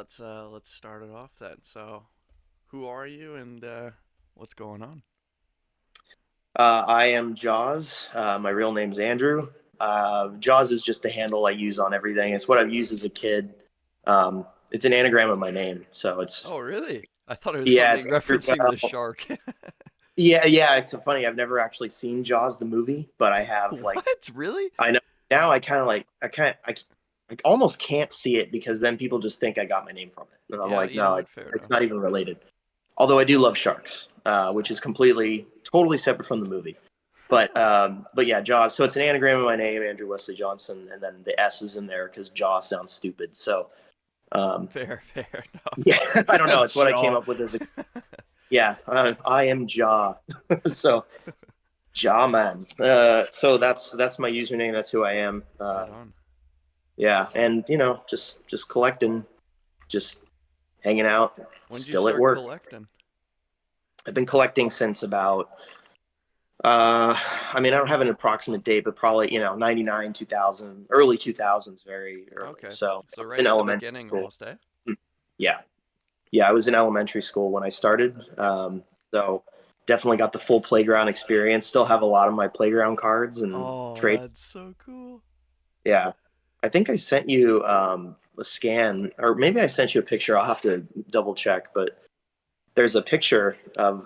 Let's start it off then. So, who are you and what's going on? I am Jaws. My real name's Andrew. Jaws is just the handle I use on everything. It's what I've used as a kid. It's an anagram of my name, so it's Oh, really? I thought it was yeah, something it's Andrew referencing the Bell. shark. Yeah. It's so funny. I've never actually seen Jaws the movie, but I have like What? Really? I know now. I kind of like I almost can't see it because then people just think I got my name from it, and I'm Yeah, like, you know no, what? it's Fair it's enough. not even related. Although I do love sharks, which is totally separate from the movie. But yeah, Jaws. So it's an anagram of my name, Andrew Wesley Johnson, and then the S is in there because Jaw sounds stupid. So Fair, fair yeah, I don't know. enough. It's what I came Jaw. up with as a yeah. I am Jaw. So Jaw man. So that's my username. That's who I am. Right on. Yeah, S- and just collecting, just hanging out, When did you still at start work. collecting? I've been collecting since about Uh, I mean, I don't have an approximate date, but probably 99, 2000, early 2000s, very early. Okay, So I so was right in at the elementary beginning, school. almost, eh? Yeah, yeah, I was in elementary school when I started. So definitely got the full playground experience. Still have a lot of my playground cards and Oh, trade. that's so cool. Yeah, I think I sent you a scan, or maybe I sent you a picture. I'll have to double check, but there's a picture of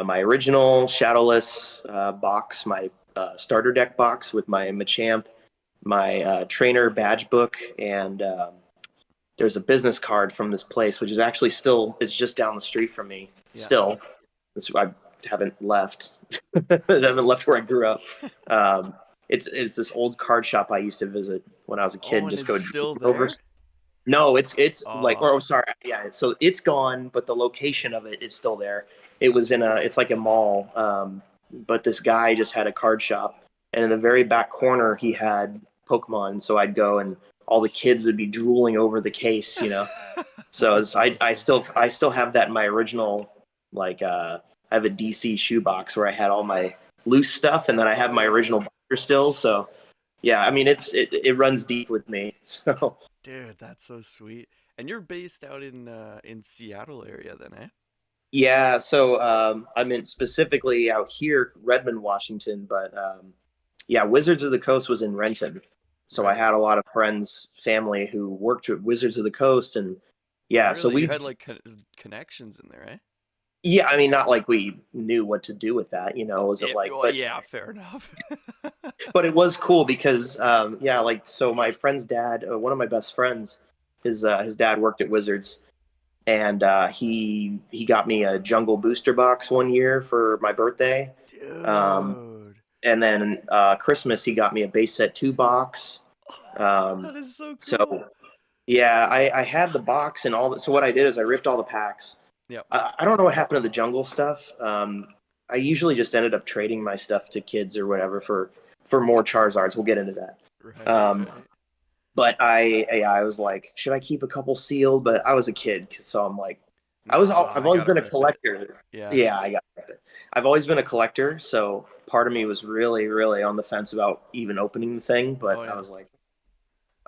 my original Shadowless box, my starter deck box with my Machamp, my trainer badge book, and there's a business card from this place, which is actually still, it's just down the street from me. Yeah. Still, I haven't left. I haven't left where I grew up. Um, it's this old card shop I used to visit when I was a kid Oh, and and just it's go still drinking over. there? No, it's like, Oh, or oh, sorry, yeah. So it's gone, but the location of it is still there. It was it's like a mall, but this guy just had a card shop, and in the very back corner he had Pokemon. So I'd go, and all the kids would be drooling over the case. So that's I awesome. still have that in my original, like I have a DC shoebox where I had all my loose stuff, and then I have Oh my yeah. original binder still. So yeah, I mean it runs deep with me. So. Dude, that's so sweet. And you're based out in Seattle area then, eh? Yeah, so I'm in specifically out here, Redmond, Washington, but yeah, Wizards of the Coast was in Renton. So I Right. had a lot of friends, family who worked at Wizards of the Coast, and Oh, yeah, so really? You we, had like connections in there, eh? yeah, I mean, not like we knew what to do with that, was it like, Well, but yeah, fair enough. it was cool because yeah, like so my friend's dad, one of my best friends, his dad worked at Wizards, and he got me a Jungle Booster box one year for my birthday. Um, Dude. and then Christmas he got me a base set two box. Um, That is so so cool. yeah, I had the box and all that. So what I did is I ripped all the packs. Yep. I don't know what happened to the jungle stuff. I usually just ended up trading my stuff to kids or whatever for more Charizards. We'll get into that. Right, Um, right. but I was like, should I keep a couple sealed? But I was a kid, so I'm like, Nah, I've I always gotta been a rip it. collector. Yeah. Yeah, I got it. I've always been a collector, so part of me was really, really on the fence about even opening the thing. Oh But I yeah. was like,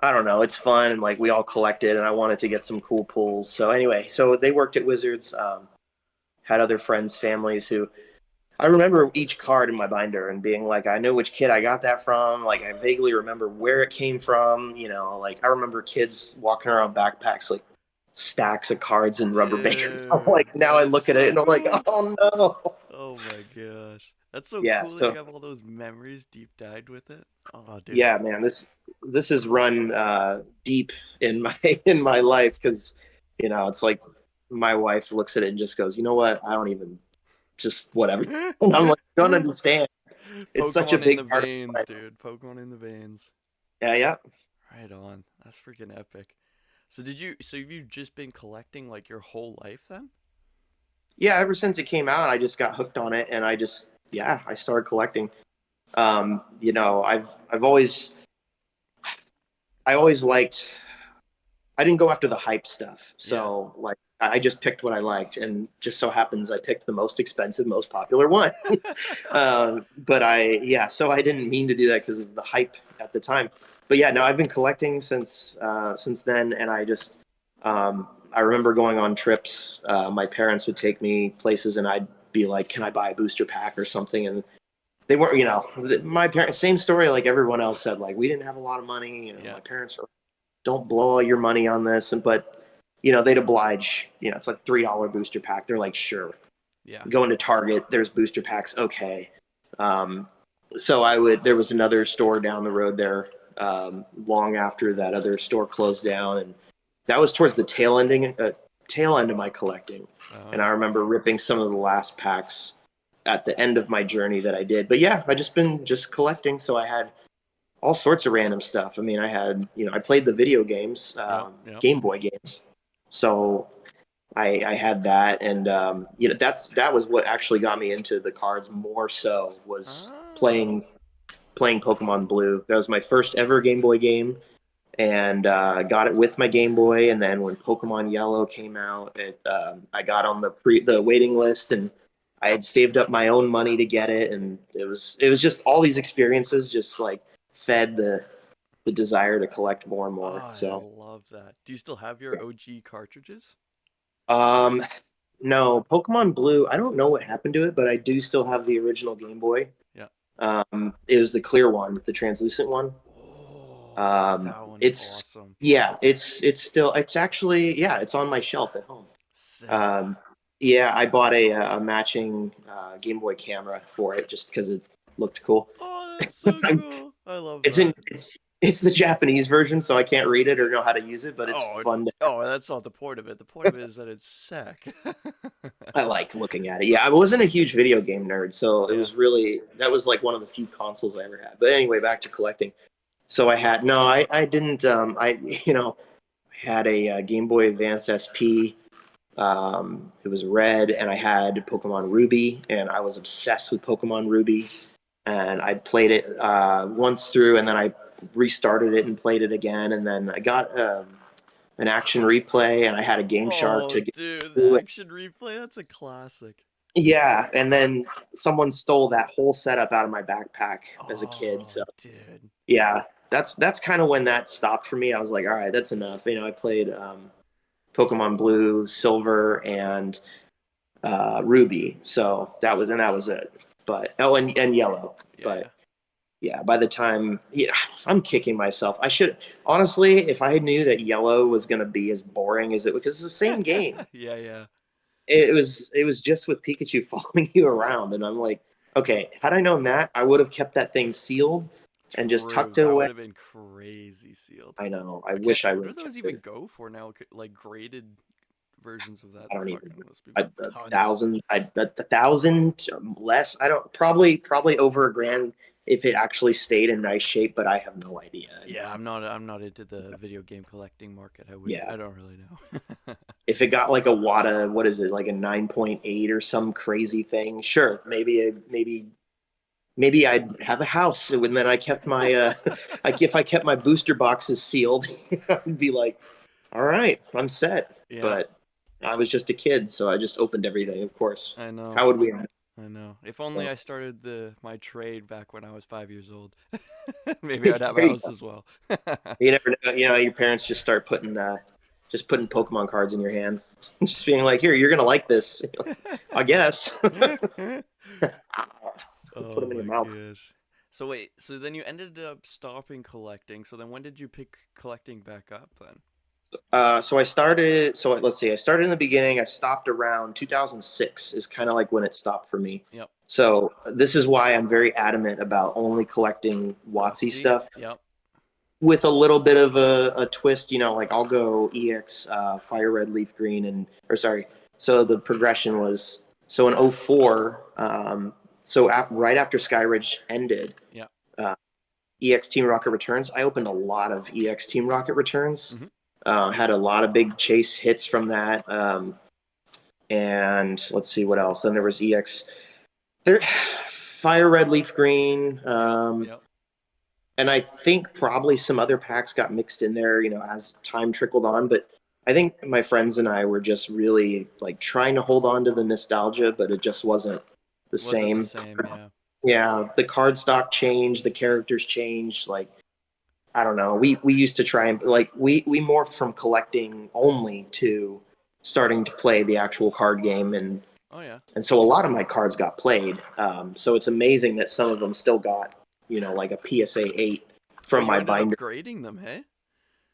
I don't know, it's fun, and like we all collected, and I wanted to get some cool pulls. So anyway, so they worked at Wizards. Had other friends, families who I remember each card in my binder and being like, I know which kid I got that from. Like, I vaguely remember where it came from. Like, I remember kids walking around backpacks, like stacks of cards and rubber bands. I'm Dude, like, now that I is look at it so and I'm like, cool. oh no. Oh my gosh. That's so Yeah. cool that you So, have all those memories deep dyed with it. Oh, dude. yeah, man, this is run deep in my in my life because it's like my wife looks at it and just goes, you know what? I don't even just whatever. And I'm like, don't understand. It's such a Pokemon in big the part of veins, my life. dude. Pokemon in the veins. Yeah, yeah. Right on. That's freaking epic. So have you just been collecting like your whole life then? Yeah, ever since it came out, I just got hooked on it, and yeah, I started collecting. I always liked. I didn't go after the hype stuff, Yeah. so like I just picked what I liked, and just so happens I picked the most expensive, most popular one. But yeah, so I didn't mean to do that because of the hype at the time. But yeah, no, I've been collecting since then, and I just I remember going on trips. My parents would take me places, and I'd be like, "Can I buy a booster pack or something?" And they weren't, my parents, same story like everyone else said. Like, we didn't have a lot of money. Yeah. My parents are like, don't blow all your money on this. But they'd oblige. It's like $3 booster pack. They're like, sure. Yeah. Going to Target, there's booster packs. Okay. Um, so I would. There was another store down the road there. Long after that other store closed down, and that was towards the tail end of my collecting. And I Oh. remember ripping some of the last packs at the end of my journey that I did. But yeah, I just been just collecting. So I had all sorts of random stuff. I mean, I had, I played the video games, Yep. Yep. Game Boy games. So I had that, and that was what actually got me into the cards more so was Ah. playing Pokemon Blue. That was my first ever Game Boy game, and got it with my Game Boy. And then when Pokemon Yellow came out, I got on the waiting list, and I had saved up my own money to get it, and it was just all these experiences just like fed the desire to collect more and Oh, more. I So love that. Do you still have your OG cartridges? um, no, Pokemon Blue. I don't know what happened to it, but I do still have the original Game Boy. Yeah. It was the clear one, the translucent one. Oh, that one's It's awesome. yeah, it's actually yeah, it's on my shelf at home. Sick. Um, yeah, I bought a matching Game Boy camera for it just because it looked cool. Oh, that's so cool. I love it's that. in it's the Japanese version, so I can't read it or know how to use it, but it's Oh, fun to oh, that's not the point of it. The point of it is that it's sick. I liked looking at it. Yeah, I wasn't a huge video game nerd, so it Yeah. was really that was like one of the few consoles I ever had. But anyway, back to collecting. So I had no, I didn't. I had a, Game Boy Advance SP. It was red, and I had Pokemon Ruby, and I was obsessed with Pokemon Ruby. And I played it once through, and then I restarted it and played it again, and then I got an action replay, and I had a Game Shark Oh, to get dude, the through it. action replay, that's a classic. Yeah, and then someone stole that whole setup out of my backpack as a kid. Oh, So dude. yeah, that's kind of when that stopped for me. I was like, all right, that's enough. I played Pokemon Blue, Silver, and Ruby. So that was it. But and Yellow. Yeah, yeah. But yeah, by the time yeah, I'm kicking myself. I should honestly, if I knew that Yellow was gonna be as boring as it because it's the same game. Yeah, yeah. It was just with Pikachu following you around, and I'm like, okay, had I known that, I would have kept that thing sealed and just True. tucked it That would away. have been crazy sealed. I know. I I can't. wish I What would do have those kept even it. go for now? Like graded versions of that I don't even fucking must be a tons. thousand, a thousand less. I don't probably over a grand if it actually stayed in nice shape, but I have no idea. Yeah, I'm not into the video game collecting market. Yeah, I don't really know. if it got like a Wata, what is it, like a 9.8 or some crazy thing? Sure, maybe I'd have a house, and then I kept my if I kept my booster boxes sealed, I'd be like, all right, I'm set. Yeah, But I was just a kid, so I just opened everything. Of course, I know. how would we? I know. If only I started the my trade back when I was 5 years old. Maybe There I'd have a you house go. as well. You never know. Your parents just start just putting Pokemon cards in your hand, just being like, "Here, you're gonna like this." I guess. Put Oh them in your my mouth. gosh. So wait, so then you ended up stopping collecting. So then when did you pick collecting back up then? So I started. So let's see. I started in the beginning. I stopped around 2006. Is kind of like when it stopped for me. Yep. So this is why I'm very adamant about only collecting WotC Watsy? stuff Yep. with a little bit of a twist. Like I'll go EX, Fire Red, Leaf Green, and or sorry. So the progression was so in '04. So right after Skyridge ended, Yep. uh, EX Team Rocket Returns. I opened a lot of EX Team Rocket Returns. Mhm. Had a lot of big chase hits from that. And let's see what else. Then there was EX, there, Fire Red, Leaf Green, Yep. Yep. and I think probably some other packs got mixed in there. As time trickled on. But I think my friends and I were just really like trying to hold on to the nostalgia, but it just wasn't the Wasn't the same. same, yeah. Yeah, the card stock changed, the characters changed. Like I don't know. We used to try and like we morphed from collecting only to starting to play the actual card game, Oh yeah. and so a lot of my cards got played. So it's amazing that some of them still got, like a PSA 8 Oh, from you my ended up binder. grading them, hey?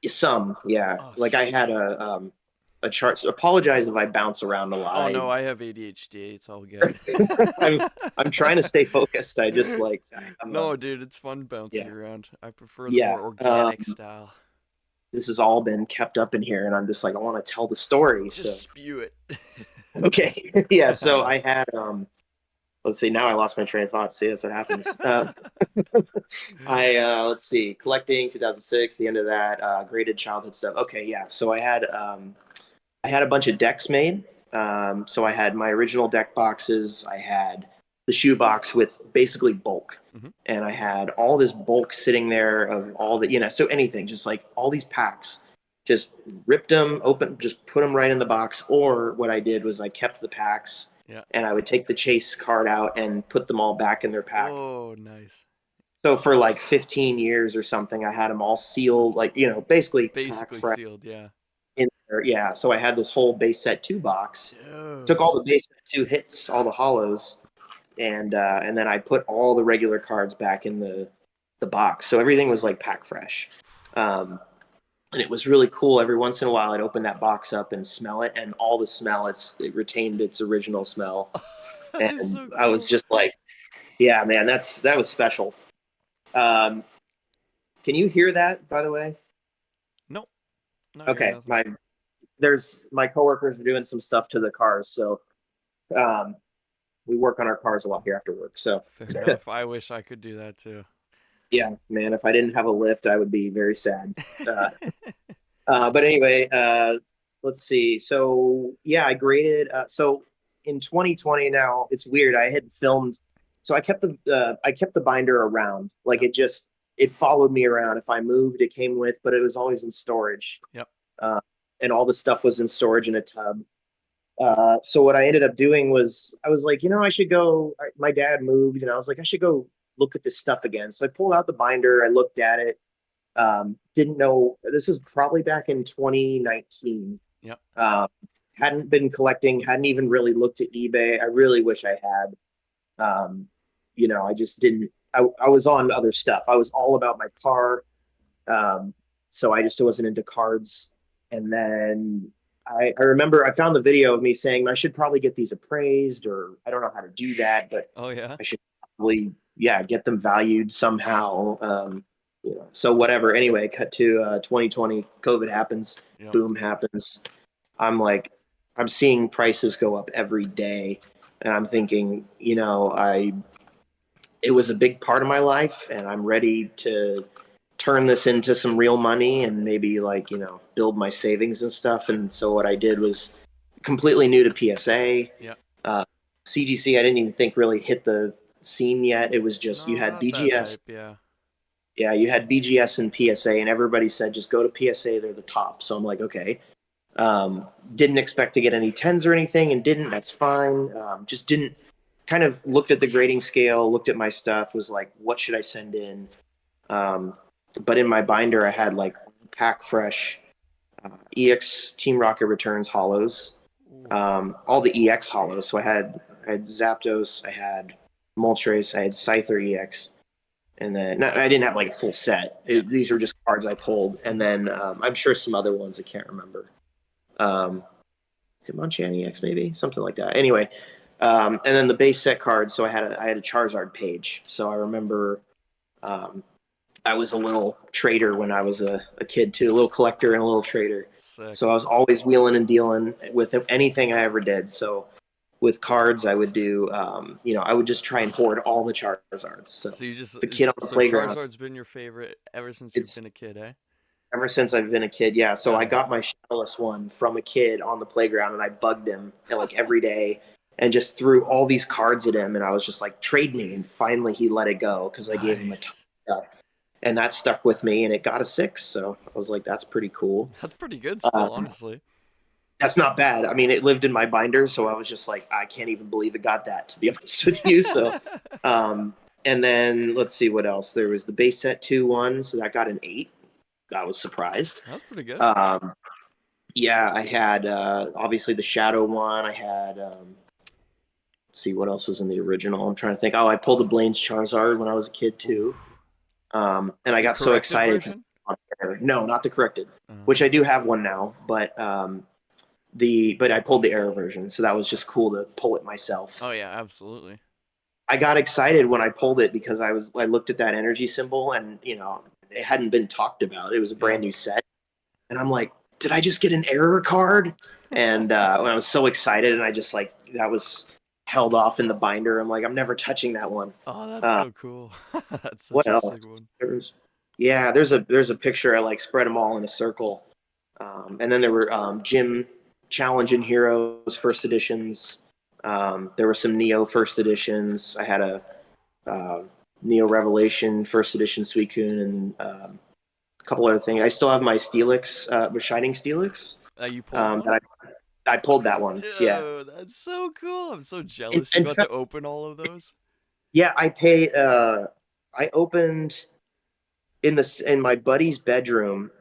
Some, yeah. Oh, Like I sweet. had a chart. So apologize if I bounce around a lot. Oh no, I have ADHD. It's all good. I'm I'm trying to stay focused. I just like I'm No, dude, it's fun bouncing yeah, around. I prefer the yeah. more organic style. This has all been kept up in here, and I'm just like I want to tell the story. So Just spew it. okay, yeah. So I had let's see. Now I lost my train of thought. See, that's what happens. I let's see, collecting 2006, the end of that, graded childhood stuff. Okay, yeah. So I had a bunch of decks made. So I had my original deck boxes. I had the shoe box with basically bulk, Mhm. and I had all this bulk sitting there of all the so anything, just like all these packs. Just ripped them open, just put them right in the box. Or what I did was I kept the packs, Yeah. and I would take the chase card out and put them all back in their pack. Oh, nice. So for like 15 years or something, I had them all sealed, like, basically pack Basically fresh sealed, yeah. in there. Yeah. So I had this whole base set two box, took Dude. all the base set two hits, all the hollows, and then I put all the regular cards back in the box. So everything was like pack fresh. Um, and it was really cool. Every once in a while, I'd open that box up and smell it, and all the smell, it retained its original smell. That is And so I was cool. just like, yeah, man, that was special. Um, can you hear that, by the way? Nope. Not hearing Okay, nothing. my coworkers are doing some stuff to the cars, so um, we work on our cars a lot here after work. So Fair enough. I wish I could do that too. yeah, man, if I didn't have a lift, I would be very sad. Uh, but anyway, let's see. So yeah, I graded. So in 2020, now it's weird. I had filmed, so I kept the binder around. Like Yep. it followed me around. If I moved, it came with, but it was always in storage. Yep. Uh, and all the stuff was in storage in a tub. So what I ended up doing was I was like, I should go. My dad moved, and I was like, I should go look at this stuff again. So I pulled out the binder. I looked at it. Didn't know this was probably back in 2019. Yep. Hadn't been collecting. Hadn't even really looked at eBay. I really wish I had. I just didn't. I was on other stuff. I was all about my car. So I just wasn't into cards. And then I remember I found the video of me saying I should probably get these appraised, or I don't know how to do that, but Oh yeah. I should probably, yeah, get them valued somehow. So whatever. Anyway, cut to 2020, COVID happens, Yep. boom happens. I'm like, I'm seeing prices go up every day, and I'm thinking, it was a big part of my life, and I'm ready to turn this into some real money and maybe like, build my savings and stuff. And so what I did was completely new to PSA. Yep. CGC, I didn't even think really hit the scene yet. It was just you No, had not that BGS. hype, yeah. Yeah, you had BGS and PSA, and everybody said just go to PSA. They're the top. So I'm like, okay. Didn't expect to get any tens or anything, and didn't. That's fine. Just didn't. Kind of looked at the grading scale, looked at my stuff, was like, what should I send in? But in my binder, I had like pack fresh EX Team Rocket Returns hollows, Ooh. all the EX hollows. So I had Zapdos, I had Moltres, I had Scyther EX, and then I didn't have like a full set. Yeah. These were just cards I pulled, and then I'm sure some other ones I can't remember. Hitmonchan EX maybe, something like that. Anyway, and then the base set cards. So I had a Charizard page. So I remember um, I was a little trader when I was a kid too, a little collector and a little trader. Sick. So I was always wheeling and dealing with anything I ever did. So with cards, I would do, I would just try and hoard all the Charizards. So So you just the kid on the so playground, Charizard's been your favorite ever since you've it's been a kid, eh? ever since I've been a kid. Yeah. So I Nice. got my Shadowless one from a kid on the playground, and I bugged him like every day and just threw all these cards at him. And I was just like, trade me. And finally he let it go because I gave him a ton Nice. of stuff. And that stuck with me, and it got a 6. So I was like, that's pretty cool. That's pretty good still, Um, honestly. that's not bad. I mean, it lived in my binder, so I was just like, I can't even believe it got that, to be honest with you. Um, and then let's see what else. There was the base set 2 1, so that got an 8, I was surprised. That's pretty good. Um, yeah, I had obviously the Shadow one. I had let's see what else was in the original. I'm trying to think. Oh, I pulled the Blaine's Charizard when I was a kid too. Oof. And I The got so corrected excited because version? no, not the corrected, Oh. which I do have one now, but but I pulled the error version, so that was just cool to pull it myself. Oh yeah, absolutely. I got excited when I pulled it because I looked at that energy symbol and it hadn't been talked about. It was a Yeah. brand new set, and I'm like, did I just get an error card? And when I was so excited, and I just like that was held off in the binder. I'm like, I'm never touching that one. Oh, that's Uh, so cool. That's such what a else? sick one. Yeah, there's a picture. I like spread them all in a circle, and then there were Gym Challenge and Heroes first editions. There were some Neo first editions. I had a uh, Neo Revelation first edition Suicune and a couple other things. I still have my Steelix, Shining Steelix. You pulled one? That I pulled that one. Yeah. Dude, that's so cool. I'm so In, jealous you in got to fact, open all of those. yeah, I paid. I opened in my buddy's bedroom.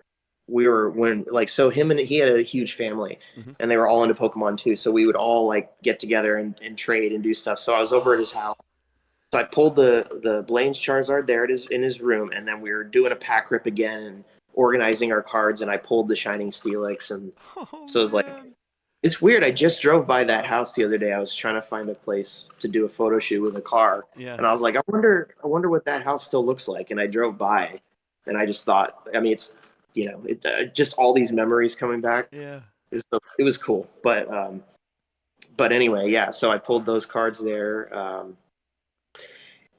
We were when like so him and he had a huge family, Hmm. and they were all into Pokemon too. So we would all like get together and trade and do stuff. So I was over at his house. So I pulled the Blaine's Charizard. There it is in his room, and then we were doing a pack rip again and organizing our cards. And I pulled the Shining Steelix, and Oh so it was like man. it's weird. I just drove by that house the other day. I was trying to find a place to do a photo shoot with a car, Yeah. and I was like, I wonder what that house still looks like. And I drove by, and I just thought, I mean, it's just all these memories coming back. Yeah. It was cool, but anyway, yeah. So I pulled those cards there.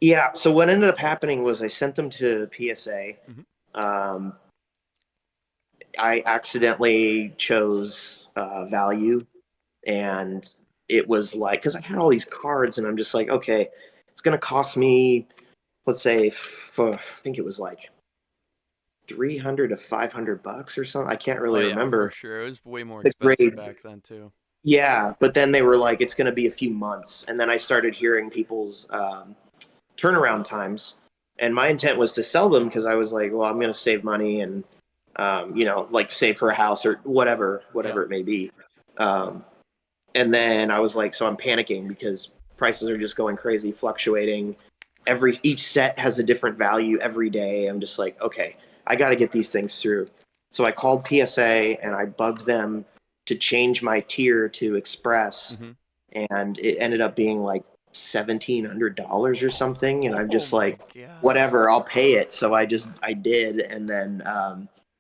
Yeah. So what ended up happening was I sent them to PSA. Hmm. Um, I accidentally chose value, and it was like because I had all these cards, and I'm just like, okay, it's gonna cost me, let's say, I think it was like 300 to $500 or something. I can't Oh really yeah, for remember sure. It was way more the expensive grade. back then too. Yeah, but then they were like, it's going to be a few months, and then I started hearing people's turnaround times, and my intent was to sell them because I was like, well, I'm going to save money and like save for a house or whatever, Yeah. whatever it may be. Um, and then I was like, so I'm panicking because prices are just going crazy, fluctuating. Each set has a different value every day. I'm just like, okay, I got to get these things through. So I called PSA and I bugged them to change my tier to Express, Hmm. and it ended up being like $1,700 or something. And I'm Oh just my like, god. whatever, I'll pay it. So I did, and then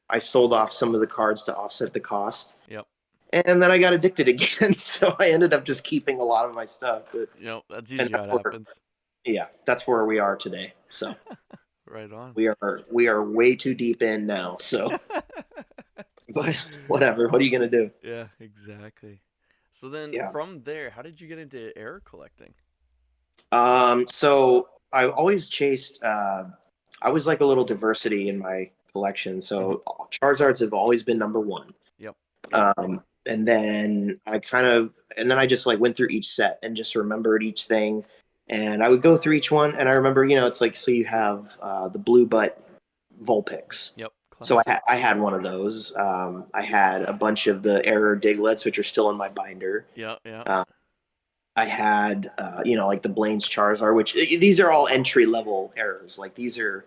I sold off some of the cards to offset the cost, Yep. and then I got addicted again. So I ended up just keeping a lot of my stuff. Yep. That's And usually how it happens. yeah, that's where we are today. So Right on. we are way too deep in now. So, but whatever. What are you gonna do? Yeah, exactly. So then Yeah. from there, how did you get into air collecting? So I always chased. I was like a little diversity in my collection. Hmm. So Charizards have always been number one. Yep. And then and then I just like went through each set and just remembered each thing. And I would go through each one, and I remember, it's like, so you have the blue butt Vulpix. Yep. So Classic. I had one of those. I had a bunch of the error Diglets, which are still in my binder. Yeah. Yeah. Uh, I had, like the Blaine's Charizard, which these are all entry level errors. Like these are,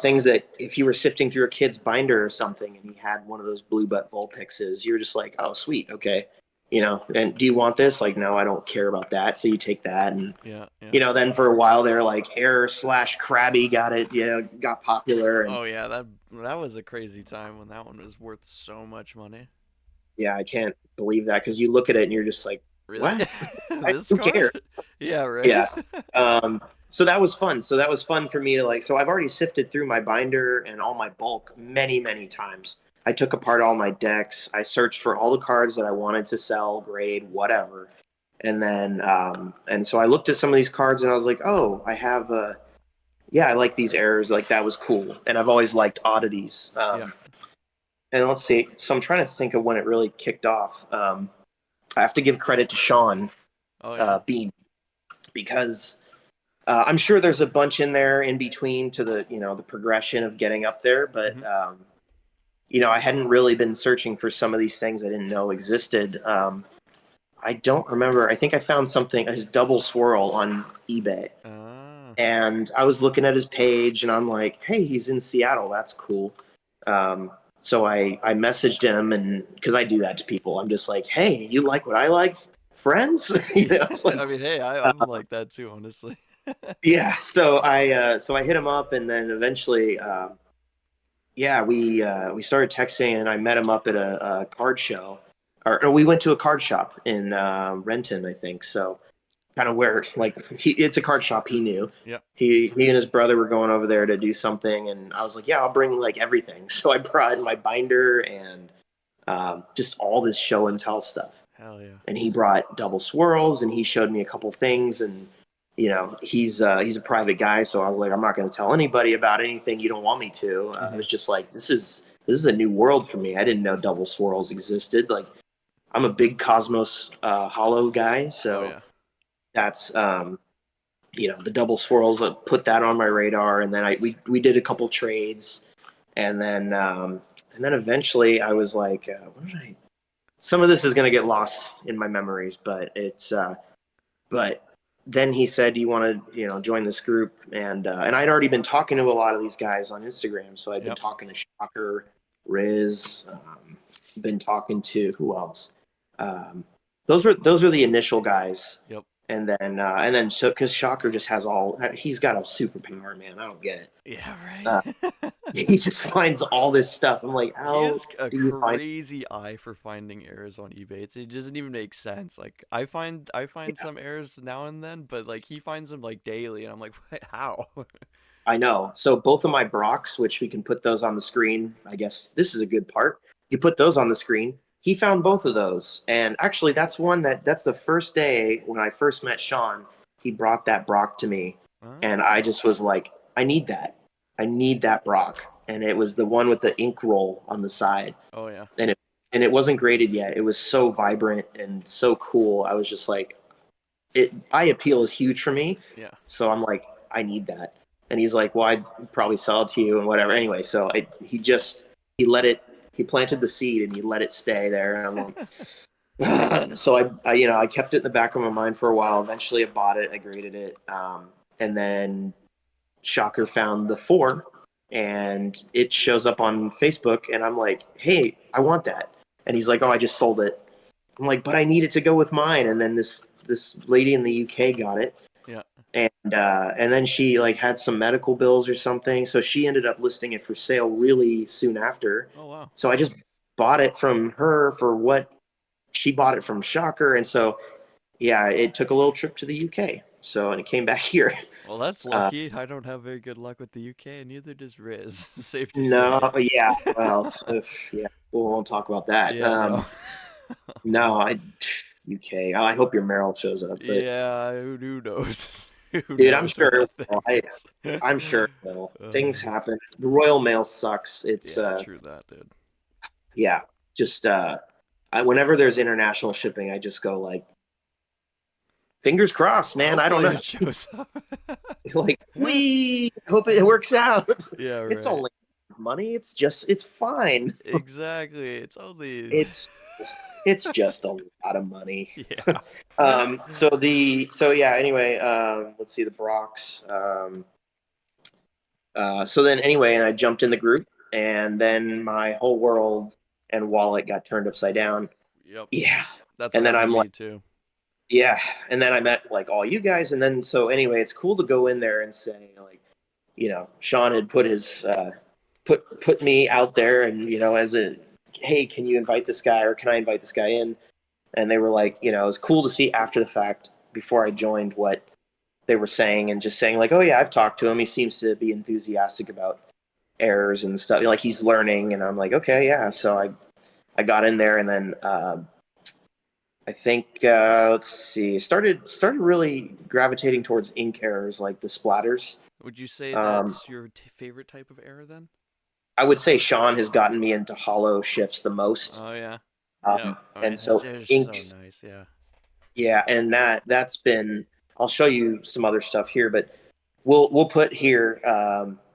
things that if you were sifting through a kid's binder or something and he had one of those blue butt Vulpixes, you're just like, oh, sweet, okay. And do you want this? Like, no, I don't care about that. So you take that, and Yeah. Yeah. then for a while they're like error/Krabby got it, got popular, and Oh yeah, that was a crazy time when that one was worth so much money. yeah, I can't believe that because you look at it and you're just like, Really? what? This Who card? cares? Yeah, right? Yeah. So that was fun. So that was fun for me to like. So I've already sifted through my binder and all my bulk many, many times. I took apart all my decks. I searched for all the cards that I wanted to sell, grade, whatever. And then, and so I looked at some of these cards and I was like, oh, I have yeah, I like these errors. Like that was cool. And I've always liked oddities. Yeah. And let's see. So I'm trying to think of when it really kicked off. I have to give credit to Sean Oh yeah. Bean because I'm sure there's a bunch in there in between to the the progression of getting up there, but Hmm. I hadn't really been searching for some of these things I didn't know existed. I don't remember. I think I found something, his double swirl on eBay. Ah, And I was looking at his page and I'm like, hey, he's in Seattle. That's cool. So I messaged him, and because I do that to people, I'm just like, hey, you like what I like? Friends? yeah. It's like, I mean, hey, I'm like that too, honestly. yeah. So I hit him up, and then eventually, yeah, we started texting, and I met him up at a card show, or we went to a card shop in Renton, I think. So kind of where like it's a card shop he knew. Yep. He and his brother were going over there to do something, and I was like, yeah, I'll bring like everything. So I brought my binder and just all this show and tell stuff. Hell yeah. And he brought double swirls, and he showed me a couple things, and he's a private guy, so I was like, I'm not going to tell anybody about anything you don't want me to. I Hmm. was just like, this is a new world for me. I didn't know double swirls existed. Like, I'm a big Cosmos Hollow guy, Oh so yeah. that's the double swirls. I put that on my radar, and then we did a couple trades, and then eventually I was like, what did I? Some of this is going to get lost in my memories, but but then he said, "You want to join this group?" And I'd already been talking to a lot of these guys on Instagram, so I'd been Yep. talking to Shocker, Riz, been talking to who else? Um, those were the initial guys, Yep. and then so because Shocker just has all he's got a superpower, man. I don't get it. Yeah, Uh, right. he just finds all this stuff. I'm like, He how has a do you find? crazy eye for finding errors on eBay. It doesn't even make sense. Like I find some errors now and then, but like he finds them like daily, and I'm like, what, how? I know. So both of my Brocks, which we can put those on the screen. I guess this is a good part. You put those on the screen. He found both of those, and actually, that's the first day when I first met Sean. He brought that Brock to me, and I Oh. just was like, I need that. I need that Brock, and it was the one with the ink roll on the side, Oh yeah. and it wasn't graded yet. It was so vibrant and so cool. I was just like, eye appeal is huge for me. Yeah. So I'm like, I need that. And he's like, well, I'd probably sell it to you and whatever. Anyway, so he let it, he planted the seed and he let it stay there. And I'm like, so I kept it in the back of my mind for a while. Eventually I bought it, I graded it. And then Shocker found the four, and it shows up on Facebook. And I'm like, hey, I want that. And he's like, oh, I just sold it. I'm like, but I need it to go with mine. And then this lady in the UK got it, Yeah. and then she like had some medical bills or something, so she ended up listing it for sale really soon after. Oh wow. So I just bought it from her for what she bought it from Shocker, and so yeah, it took a little trip to the UK. So and it came back here. Well, that's Uh, lucky. I don't have very good luck with the UK, and neither does Riz. Safe to no, say. yeah, well, yeah, we won't talk about that. Yeah. No. No, UK. I hope your Meryl shows up, but Yeah. Who knows? Who dude, I'm knows with sure. that Well, things? I'm sure. Well, things Uh, happen. The Royal Mail sucks. It's yeah. True that, dude. yeah, just whenever there's international shipping, I just go like, fingers crossed, man. I don't Hopefully know. it shows up. Like, we hope it works out. Yeah. It's Right. only money. It's fine. Exactly. It's only. It's just a lot of money. Yeah. So yeah. Anyway, let's see the Brocks. So then anyway, and I jumped in the group, and then my whole world and wallet got turned upside down. Yep. Yeah. That's what And then happened to I'm like, me too. yeah. And then I met like all you guys. And then, so anyway, it's cool to go in there and say, like, Sean had put his, put me out there and, as a, hey, can you invite this guy, or can I invite this guy in? And they were like, it was cool to see after the fact, before I joined, what they were saying, and just saying like, oh yeah, I've talked to him. He seems to be enthusiastic about errors and stuff. Like he's learning, and I'm like, okay, yeah. So I got in there, and then I think let's see, started really gravitating towards ink errors, like the splatters. Would you say Um, that's your favorite type of error then? I would say Sean has gotten me into hollow shifts the most, Oh yeah. Yeah. I and mean, it's so just so inks, nice. Yeah. yeah, and that's been. I'll show you some other stuff here, but we'll put here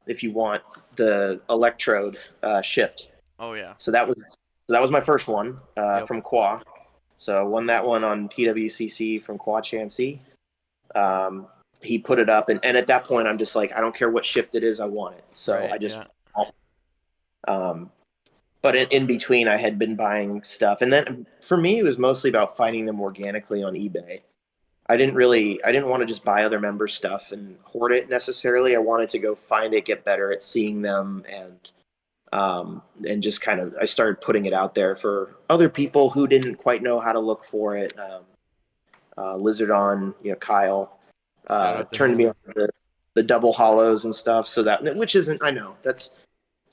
if you want the electrode shift. Oh yeah. So that was my first one Yep. from Qua. So I won that one on PWCC from Qua Chansey. He put it up, and at that point, I'm just like, I don't care what shift it is, I want it. So Right. I just, Yeah. um, but in between, I had been buying stuff, and then for me, it was mostly about finding them organically on eBay. I didn't want to just buy other members' stuff and hoard it necessarily. I wanted to go find it, get better at seeing them, and just kind of, I started putting it out there for other people who didn't quite know how to look for it. Lizard on, Kyle, Shout out to turned me him. on the double hollows and stuff. So that, which isn't, I know it's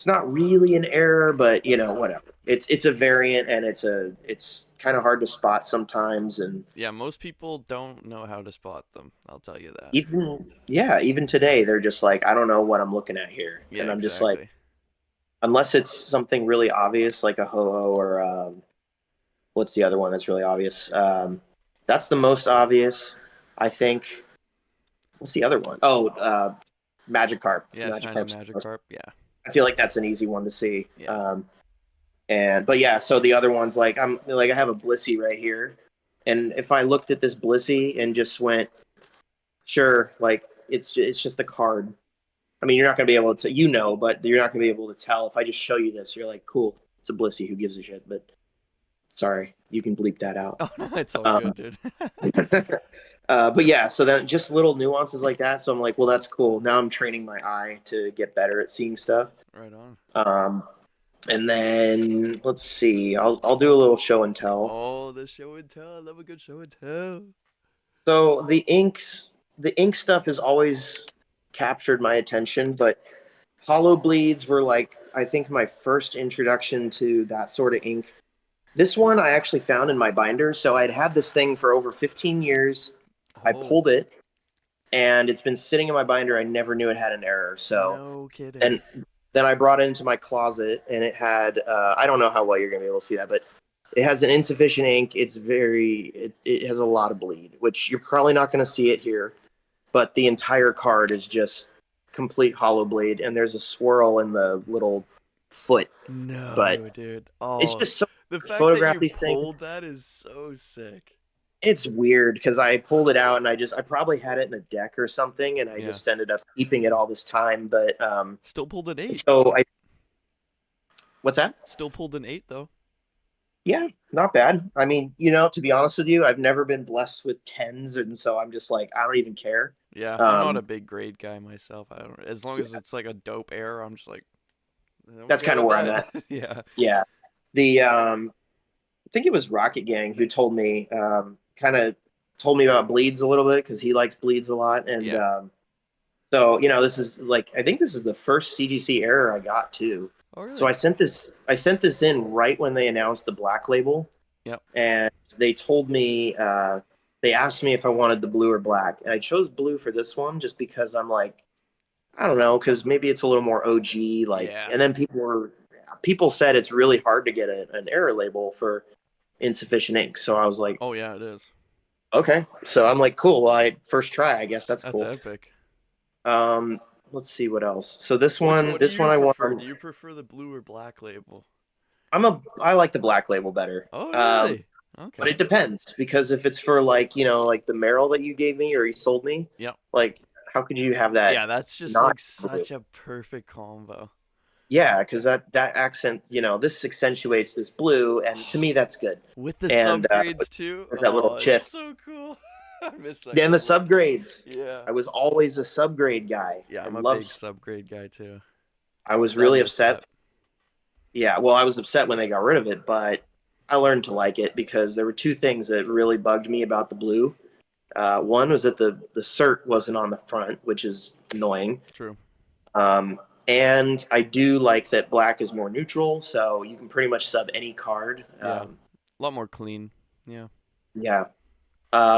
not really an error, but whatever. It's a variant, and it's kind of hard to spot sometimes. And Yeah, most people don't know how to spot them. I'll tell you that. even today, they're just like, I don't know what I'm looking at here. Yeah, And I'm just like, exactly. unless it's something really obvious, like a ho-ho or what's the other one that's really obvious? That's the most obvious, I think. What's the other one? Oh, Magikarp. Yeah, shiny Magikarp's Magikarp. Yeah. I feel like that's an easy one to see. Yeah. But yeah, so the other ones, like I have a Blissey right here, and if I looked at this Blissey and just went, sure, like it's just a card. I mean, you're not gonna be able to, but you're not gonna be able to tell if I just show you this. You're like, cool, it's a Blissey. Who gives a shit? But sorry, you can bleep that out. Oh no, it's all Um, good, dude. but yeah, so then just little nuances like that. So I'm like, well, that's cool. Now I'm training my eye to get better at seeing stuff. Right on. And then let's see, I'll do a little show and tell. Oh, the show and tell. I love a good show and tell. So the ink stuff has always captured my attention, but hollow bleeds were like, I think, my first introduction to that sort of ink. This one I actually found in my binder. So I'd had this thing for over 15 years. I Oh, pulled it, and it's been sitting in my binder. I never knew it had an error. So no kidding. and then I brought it into my closet, and it had I don't know how well you're gonna be able to see that, but it has an insufficient ink. It has a lot of bleed, which you're probably not going to see it here, but the entire card is just complete hollow bleed, and there's a swirl in the little foot. But No, dude. it's Oh, just so the fact that photograph you these pulled things. that is so sick. It's weird because I pulled it out, and I probably had it in a deck or something, and I Yeah. just ended up keeping it all this time. But Still pulled an 8. so I what's that? Still pulled an 8 though. Yeah, not bad. I mean, to be honest with you, I've never been blessed with tens, and so I'm just like, I don't even care. Yeah, I'm not a Um, big grade guy myself. I don't, as long as it's like a dope error, I'm just like, I'm that's good kind of with where I'm at. that. Yeah. Yeah, the I think it was Rocket Gang who told me, kind of told me about bleeds a little bit because he likes bleeds a lot, and Yeah. so this is like, I think this is the first CGC error I got too. Oh So really? I sent this in right when they announced the black label, Yep. and they told me they asked me if I wanted the blue or black, and I chose blue for this one just because I'm like, I don't know, because maybe it's a little more OG, like. Yeah. And then people said it's really hard to get an error label for insufficient ink, so I was like, Oh yeah, it is. okay. So I'm like, cool. Well, first try, I guess that's That's cool. epic. Um, let's see what else. So this Which one, one do this one you I prefer? Do won. you prefer the blue or black label? I like the black label better. Oh really? But Okay. it depends, because if it's for like, like the Merrill that you gave me or you sold me, Yep. like, how could you have that Yeah, that's just not like blue? such a perfect combo. Yeah, because that accent, this accentuates this blue, and to me that's good. With the And subgrades too. there's that little Oh, it's shift. so cool. I miss that Then the color. subgrades. Yeah. I was always a subgrade guy. Yeah, I I'm a loved. big subgrade guy too. I was I really miss that. upset. Yeah, well, I was upset when they got rid of it, but I learned to like it because there were two things that really bugged me about the blue. One was that the cert wasn't on the front, which is annoying. True. Um, and I do like that black is more neutral, so you can pretty much sub any card. Yeah. A lot more clean. Yeah. Yeah.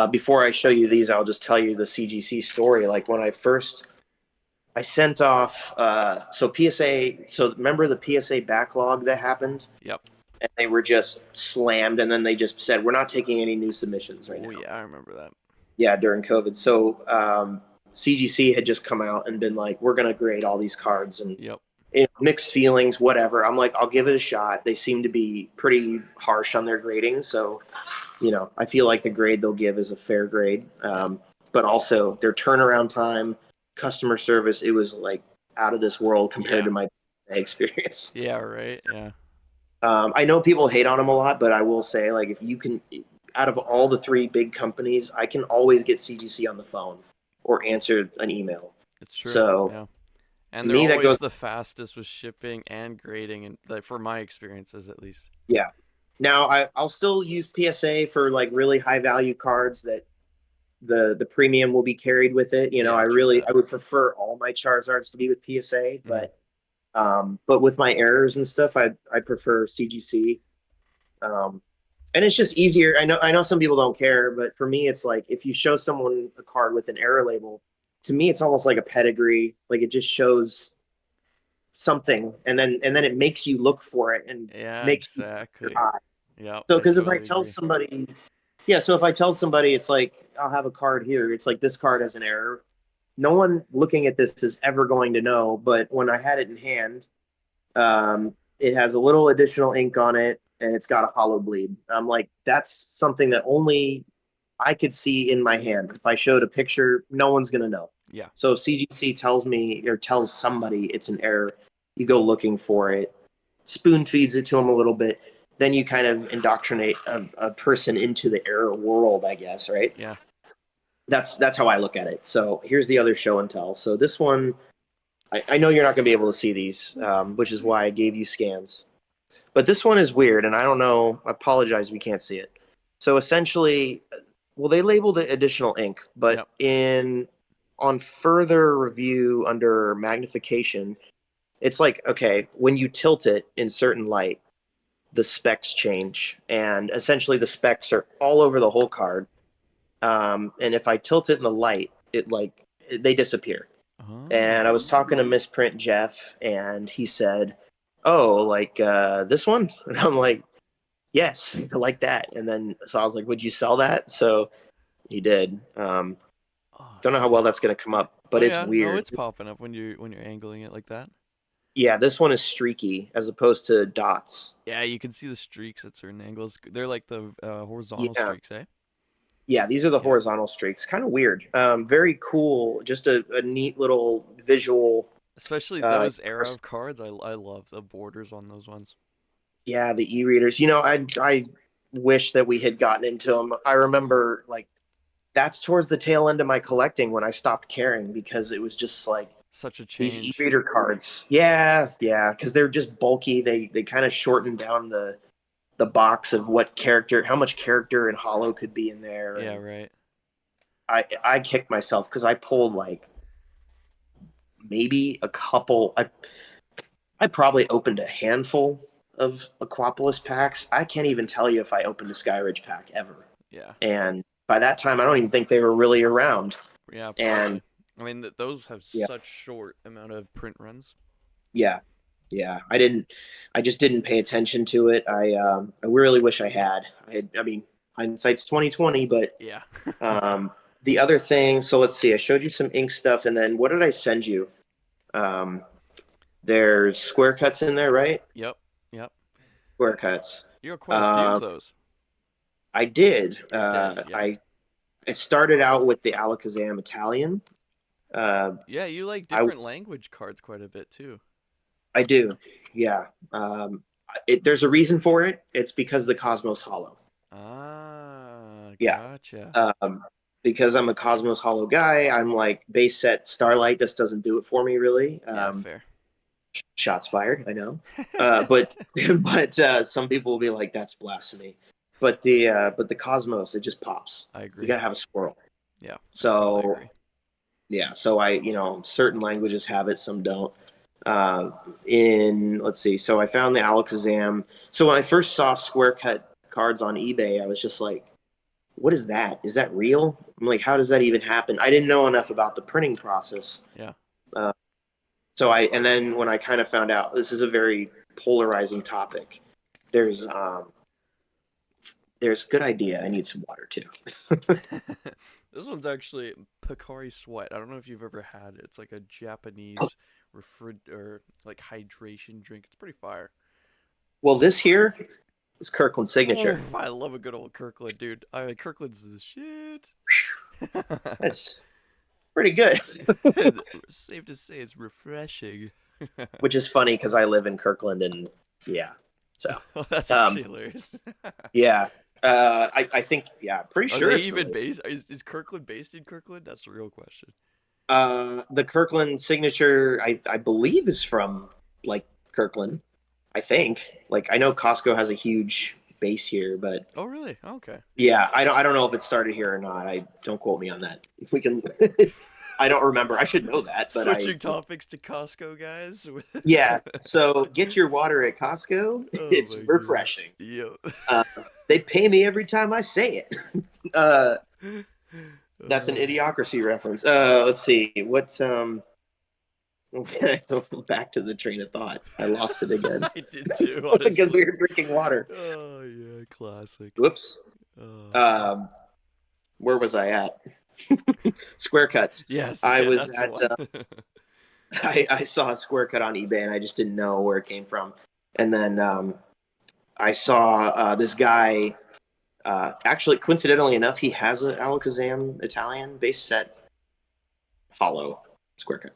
Before I show you these, I'll just tell you the CGC story. Like when I sent off, so PSA, so remember the PSA backlog that happened? Yep. And they were just slammed, and then they just said, we're not taking any new submissions right Oh now. yeah, I remember that. yeah, during COVID. So CGC had just come out and been like, we're going to grade all these cards, and Yep. mixed feelings, whatever. I'm like, I'll give it a shot. They seem to be pretty harsh on their grading. So, I feel like the grade they'll give is a fair grade. But also their turnaround time, customer service, it was like out of this world compared Yeah. to my experience. Yeah, right. Yeah. I know people hate on them a lot, but I will say, like, if you can, out of all the three big companies, I can always get CGC on the phone or answer an email. It's true. So Yeah. And to they're me, that goes, always the fastest with shipping and grading, and like for my experiences at least. yeah. Now I'll still use PSA for like really high value cards that the premium will be carried with it. Yeah, true I that. would prefer all my Charizards to be with PSA, Hmm. but with my errors and stuff, I prefer CGC. Um, and it's just easier. I know some people don't care, but for me, it's like if you show someone a card with an error label, to me, it's almost like a pedigree. Like it just shows something, and then it makes you look for it and Yeah, makes you your exactly. eye. Yep, So I because if I totally tell agree. somebody, yeah, so if I tell somebody, it's like I'll have a card here. It's like this card has an error. No one looking at this is ever going to know. But when I had it in hand, it has a little additional ink on it, and it's got a hollow bleed. I'm like, that's something that only I could see in my hand. If I showed a picture, no one's gonna know. Yeah. So if CGC tells me or tells somebody it's an error, you go looking for it, spoon feeds it to them a little bit, then you kind of indoctrinate a person into the error world, I guess, right? Yeah. That's how I look at it. So here's the other show and tell. So this one, I know you're not going to be able to see these, which is why I gave you scans. But this one is weird, and I don't know. I apologize, we can't see it. So essentially, well, they labeled it additional ink, but Yep. in on further review under magnification, it's like okay, when you tilt it in certain light, the specs change, and essentially the specs are all over the whole card. And if I tilt it in the light, they disappear. And I Oh. was talking to Misprint Jeff, and he said, "Oh, like this one?" And I'm like, "Yes, I like that." And then so I was like, "Would you sell that?" So he did. Oh, Don't know how sick. well that's gonna come up, Oh but it's yeah, no, weird. it's popping up when you're angling it like that. Yeah, this one is streaky as opposed to dots. Yeah, you can see the streaks at certain angles. They're like the horizontal Yeah, streaks, eh? yeah, these are the Yeah. horizontal streaks. Kind of weird. Very cool. Just a neat little visual. Especially Uh, those era of cards, I love the borders on those ones. yeah, the e-readers. I wish that we had gotten into them. I remember like that's towards the tail end of my collecting when I stopped caring because it was just like Such a these change. e-reader cards. Yeah, yeah, because they're just bulky. They kind of shorten down the box of what character, how much character and hollow could be in there, Yeah, and right. I kicked myself because I pulled like maybe a couple. I probably opened a handful of Aquapolis packs. I can't even tell you if I opened a Skyridge pack ever. Yeah. And by that time, I don't even think they were really around. Yeah, And probably. I mean, those have yeah, such short amount of print runs. yeah, yeah. I just didn't pay attention to it. I really wish I had. I mean, hindsight's 2020, but Yeah. um, the other thing. So let's see. I showed you some ink stuff, and then what did I send you? Um, there's square cuts in there, right? Yep. Yep. Square cuts. You got quite a few of Um, those. I did. You did. Yeah. I started out with the Alakazam Italian. Uh, Yeah, you like I different language cards quite a bit too. I do. Yeah. There's a reason for it. It's because the Cosmos Hollow. Ah, Yeah. gotcha. Um, because I'm a Cosmos Hollow guy. I'm like base set Starlight just doesn't do it for me really. Yeah, fair. Shots fired. I know. But but some people will be like that's blasphemy. But the Cosmos it just pops. I You agree. gotta have a swirl. Yeah, I totally So agree. yeah, so certain languages have it, some don't. In let's see, so I found the Alakazam. So when I first saw square cut cards on eBay, I was just like, "What is that? Is that real?" I'm like, "How does that even happen?" I didn't know enough about the printing process. Yeah. Uh, and then when I kind of found out this is a very polarizing topic. There's There's good idea. I need some water too. This one's actually Pocari Sweat. I don't know if you've ever had it. It's like a Japanese or like hydration drink. It's pretty fire. Well, this here is Kirkland Oh, Signature. I love a good old Kirkland, dude. I mean, Kirkland's the shit. That's pretty good. Safe to say it's refreshing. Which is funny because I live in Kirkland, and yeah. So, Oh, that's um, actually hilarious. yeah. I think, yeah, pretty Are sure they it's even related. based? Is Kirkland based in Kirkland? That's the real question. The Kirkland Signature, I believe, is from like Kirkland. I think. Like, I know Costco has a huge base here, but Oh, really? Okay. yeah, I don't know if it started here or not. I don't quote me on that. We can. I don't remember. I should know that, but I Switching topics to Costco, guys. yeah. So get your water at Costco. Oh It's my god. refreshing. Yep. Uh, they pay me every time I say it. Uh, that's an Uh, idiocracy reference. Let's see. What's okay, back to the train of thought. I lost it again I did too, because honestly. we were drinking water. Oh yeah, classic. Whoops. Uh, Um, where was I at? Square cuts. yes, I yeah, was that's the at. one. I saw a square cut on eBay and I just didn't know where it came from. And then I saw this guy. Actually, coincidentally enough, he has an Alakazam Italian base set hollow square cut.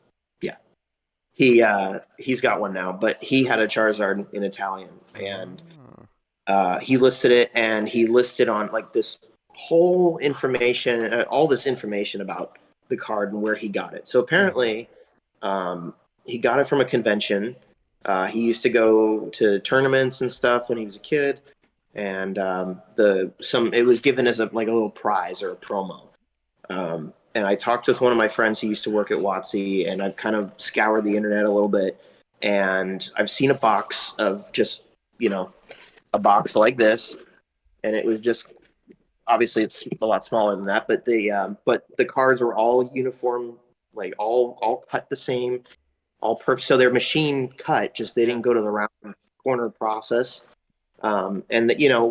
Yeah, he's got one now, but he had a Charizard in Italian, and Oh, he listed it, and he listed on like this whole information, all this information about the card and where he got it. So mhm. apparently, he got it from a convention. He used to go to tournaments and stuff when he was a kid, and the some it was given as a like a little prize or a promo. And I talked with one of my friends who used to work at WotC, and I've kind of scoured the internet a little bit, and I've seen a box of just you know a box like this, and it was just obviously it's a lot smaller than that, but the cards were all uniform, like all cut the same, all perfect. So they're machine cut, just they Yeah, didn't go to the round corner process. And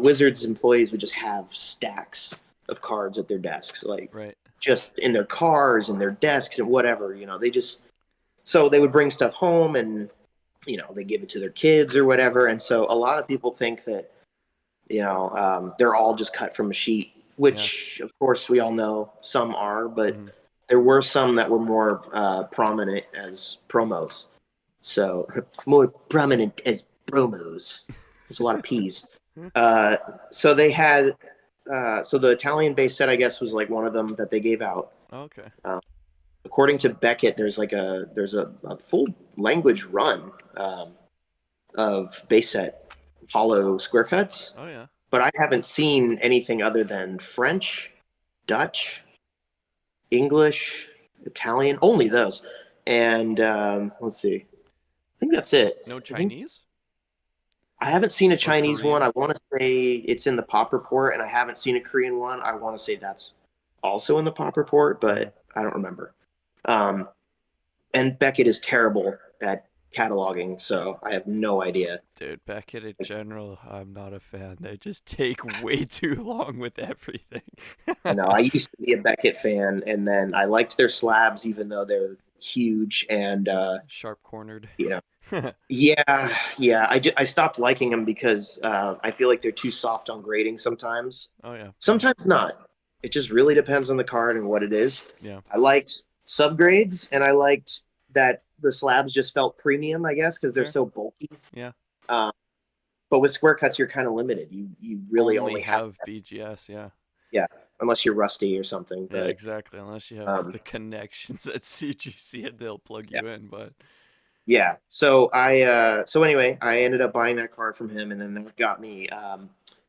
Wizards employees would just have stacks of cards at their desks, like right. just in their cars and their desks and whatever. They just so they would bring stuff home and they give it to their kids or whatever. And so a lot of people think that they're all just cut from a sheet, Yeah. which of course we all know some are, but Mhm. there were some that were more prominent as promos. So more prominent as promos. There's a lot of P's. Uh, so they had, so the Italian base set, I guess, was like one of them that they gave out. Okay. Uh, According to Beckett, there's a full language run of base set hollow square cuts, Oh yeah. but I haven't seen anything other than French, Dutch, English, Italian, only those. And let's see, I think that's it. No I think Chinese I haven't seen a or Chinese one. Korean? I want to say it's in the pop report, and I haven't seen a Korean one. I want to say that's also in the pop report, Mhm. but I don't remember. Um, and Beckett is terrible at cataloging, so I have no idea. Dude, Beckett in general, I'm not a fan. They just take way too long with everything. I know I used to be a Beckett fan, and then I liked their slabs, even though they're huge. And Sharp cornered. you know, yeah, yeah. I stopped liking them because I feel like they're too soft on grading sometimes. Oh yeah, yeah, Sometimes not. It just really depends on the card and what it is. yeah, I liked subgrades, and I liked that the slabs just felt premium, I guess, because they're fair. so bulky. Yeah. Uh, but with square cuts, you're kind of limited. You really Only only have have BGS, yeah. yeah, unless you're rusty or something. Yeah, But exactly. Unless you have um, the connections at CGC and they'll plug yeah, you in, but yeah. So anyway, I ended up buying that card from him, and then that got me.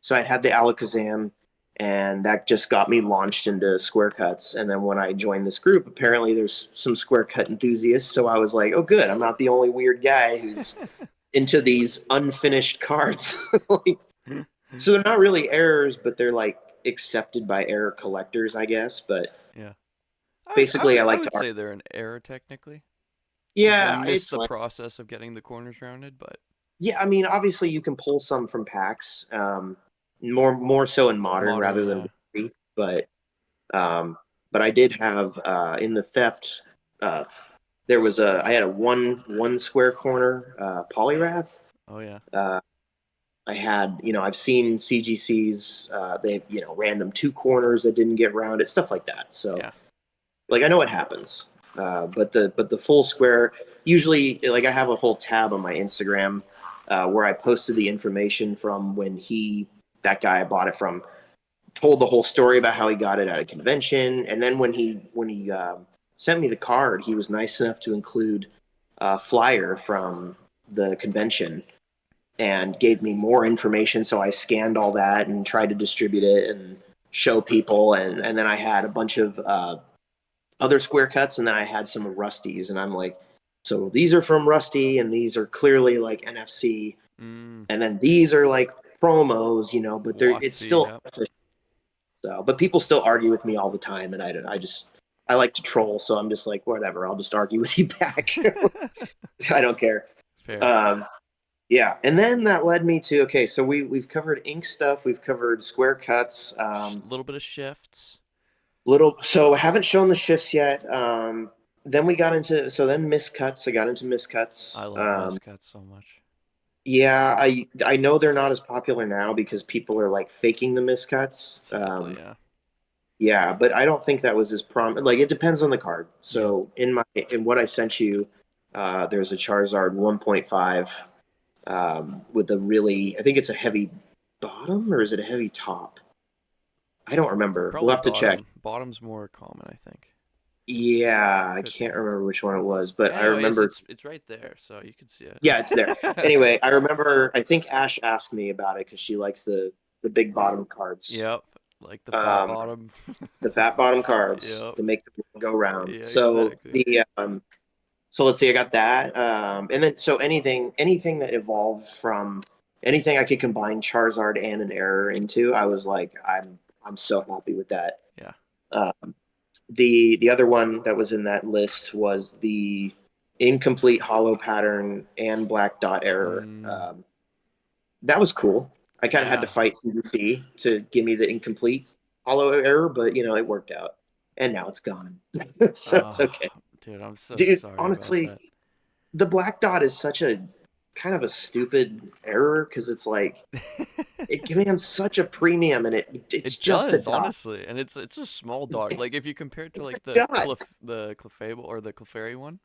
So I had the Alakazam, and that just got me launched into square cuts. And then when I joined this group, apparently there's some square cut enthusiasts. So I was like, oh, good, I'm not the only weird guy who's into these unfinished cards. Like, so they're not really errors, but they're like accepted by error collectors, I guess. But yeah. basically, I I like to would art. say they're an error technically. Because they Yeah, missed it's the like process of getting the corners rounded, but yeah. I mean, obviously, you can pull some from packs. more so in modern Modern, rather than yeah. whiskey. Um, but I did have in the theft. Uh, there was a I had a one square corner polyrath. Oh yeah. Uh, I had, I've seen CGCs. They, random two corners that didn't get rounded, stuff like that. So, Yeah. like, I know what happens. But the full square, usually, like, I have a whole tab on my Instagram where I posted the information from when that guy I bought it from, told the whole story about how he got it at a convention, and then when he sent me the card, he was nice enough to include a flyer from the convention and gave me more information. So I scanned all that and tried to distribute it and show people. And then I had a bunch of other square cuts, and then I had some Rusties. And I'm like, so these are from Rusty, and these are clearly like NFC. Mm. And then these are like promos, but it's Watsy, still yep. so. But people still argue with me all the time, and I like to troll, so I'm just like, whatever, I'll just argue with you back. I don't care. Fair. Um, Yeah, and then that led me to okay. So we've covered ink stuff, we've covered square cuts, Little bit of shifts. little. So I haven't shown the shifts yet. Then we got into then miscuts. I got into miscuts. I love miscuts so much. Yeah, I know they're not as popular now because people are like faking the miscuts. Sadly, yeah. Yeah, but I don't think that was as like it depends on the card. Yep. So in what I sent you, there's a Charizard 1.5 with a really, I think it's a heavy bottom or is it a heavy top? I don't remember. We'll Probably have to check. bottom. Bottom's more common, I think. Yeah, I Could be. can't remember which one it was, but I Anyways, remember. it's right there, so you can see Yeah, it's there. it. Anyway, I remember. I think Ash asked me about it because she likes the big bottom cards, Yep. Like the fat um, bottom. the fat bottom cards Yep. that make the world go round. Yeah, So exactly. so let's see, I got that, and then so anything that evolved from anything I could combine Charizard and an error into, I was like, I'm so happy with that. Yeah. Um, the other one that was in that list was the incomplete hollow pattern and black dot error. Mm, That was cool. I kind of had to yeah. fight CBC to give me the incomplete hollow error, but it worked out, and now it's gone, so it's Oh, okay. dude, I'm so Dude, sorry about honestly, that. the black dot is such a kind of a stupid error because it's like it commands such a premium, and it's It just a does, dot. honestly, and it's a small dot. It's Like if you compare it to it's like a dot. the Clefable or the Clefairy one.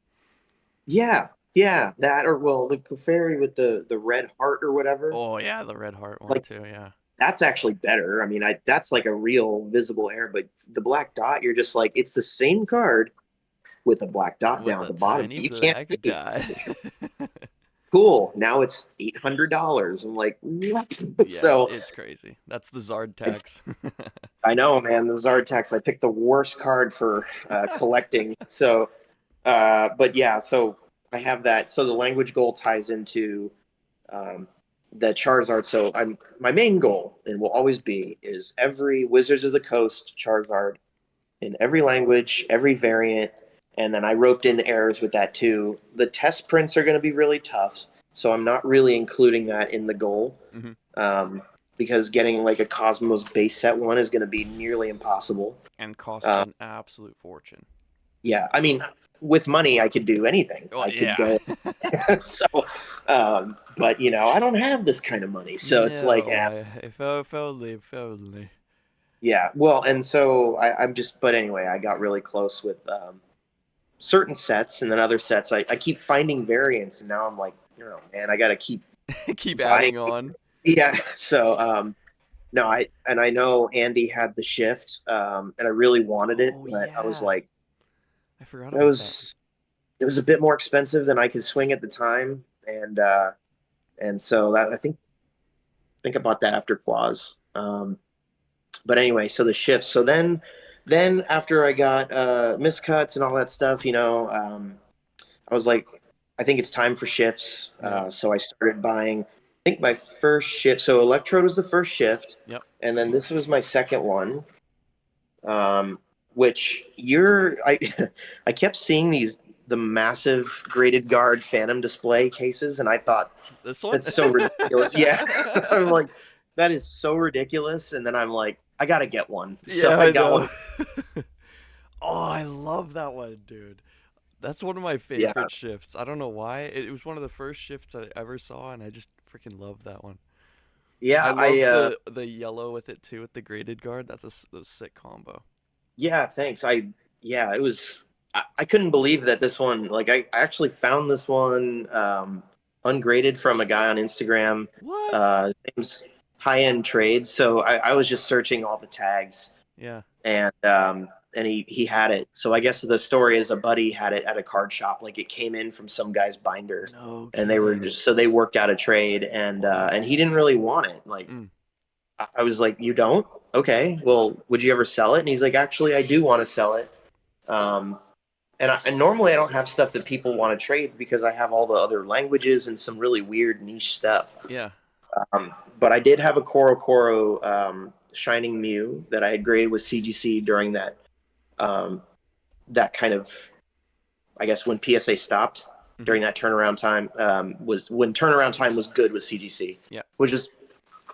Yeah, yeah, that or well, the Clefairy with the red heart or whatever. Oh yeah, the Red Heart one Like too. Yeah. that's actually better. I mean, I that's like a real visible error, but the black dot, you're just like it's the same card with a black dot With down at a the bottom. tiny You can't black see. dot. Cool. Now it's $800. I'm like, what? Yeah, So it's crazy. That's the Zard tax. I know, man. The Zartex. I picked the worst card for collecting. So, but yeah. So I have that. So the language goal ties into um, the Charizard. So my main goal and will always be is every Wizards of the Coast Charizard in every language, every variant, and then I roped in errors with that too. The test prints are going to be really tough, so I'm not really including that in the goal. Hmm. Um, because getting like a Cosmos base set one is going to be nearly impossible. And cost Uh, an absolute fortune. yeah, I mean, with money, I could do anything. Oh I could yeah. go. So, but I don't have this kind of money, so it's like, No, if only, if only. yeah. Well, and so I'm just, but anyway, I got really close with certain sets, and then other sets, I keep finding variants, and now I'm like, man, I got to keep Keep buying. adding on. Yeah. So, no, I know Andy had the shift, and I really wanted it, Oh but I was yeah, like, I forgot it about that. was it was a bit more expensive than I could swing at the time, and so that I think about that after Quaz. But anyway, so the shifts. So then after I got miscuts and all that stuff, I was like, I think it's time for shifts. Yep. So I started buying. I think my first shift. So Electrode was the first shift, Yep. and then this was my second one. Um, which I I kept seeing the massive graded guard Phantom display cases, and I thought This one. that's so ridiculous. Yeah, I'm like, that is so ridiculous. And then I'm like, I gotta get one. So Yeah, I I got one. know. Oh, I love that one, dude. That's one of my Yeah, favorite shifts. I don't know why. It was one of the first shifts I ever saw, and I just freaking love that one. I yeah, love the yellow with it too, with the graded guard. That's a sick combo. yeah. Thanks. Yeah, it was. I couldn't believe that this one. Like, I actually found this one ungraded from a guy on Instagram. What? His name's High End Trades. So I was just searching all the tags, Yeah. and he had it. So I guess the story is a buddy had it at a card shop. Like, it came in from some guy's binder, No and they were kidding. just so they worked out a trade, and he didn't really want it. Like, Mm. I was like, you don't? Okay. Well, would you ever sell it? And he's like, actually, I do want to sell it. Um, and normally I don't have stuff that people want to trade because I have all the other languages and some really weird niche stuff. Yeah. But I did have a Koro Koro Shining Mew that I had graded with CGC during um, that kind of, I guess, when PSA stopped Hmm. during that turnaround time, was when turnaround time was good with CGC, Yeah. which is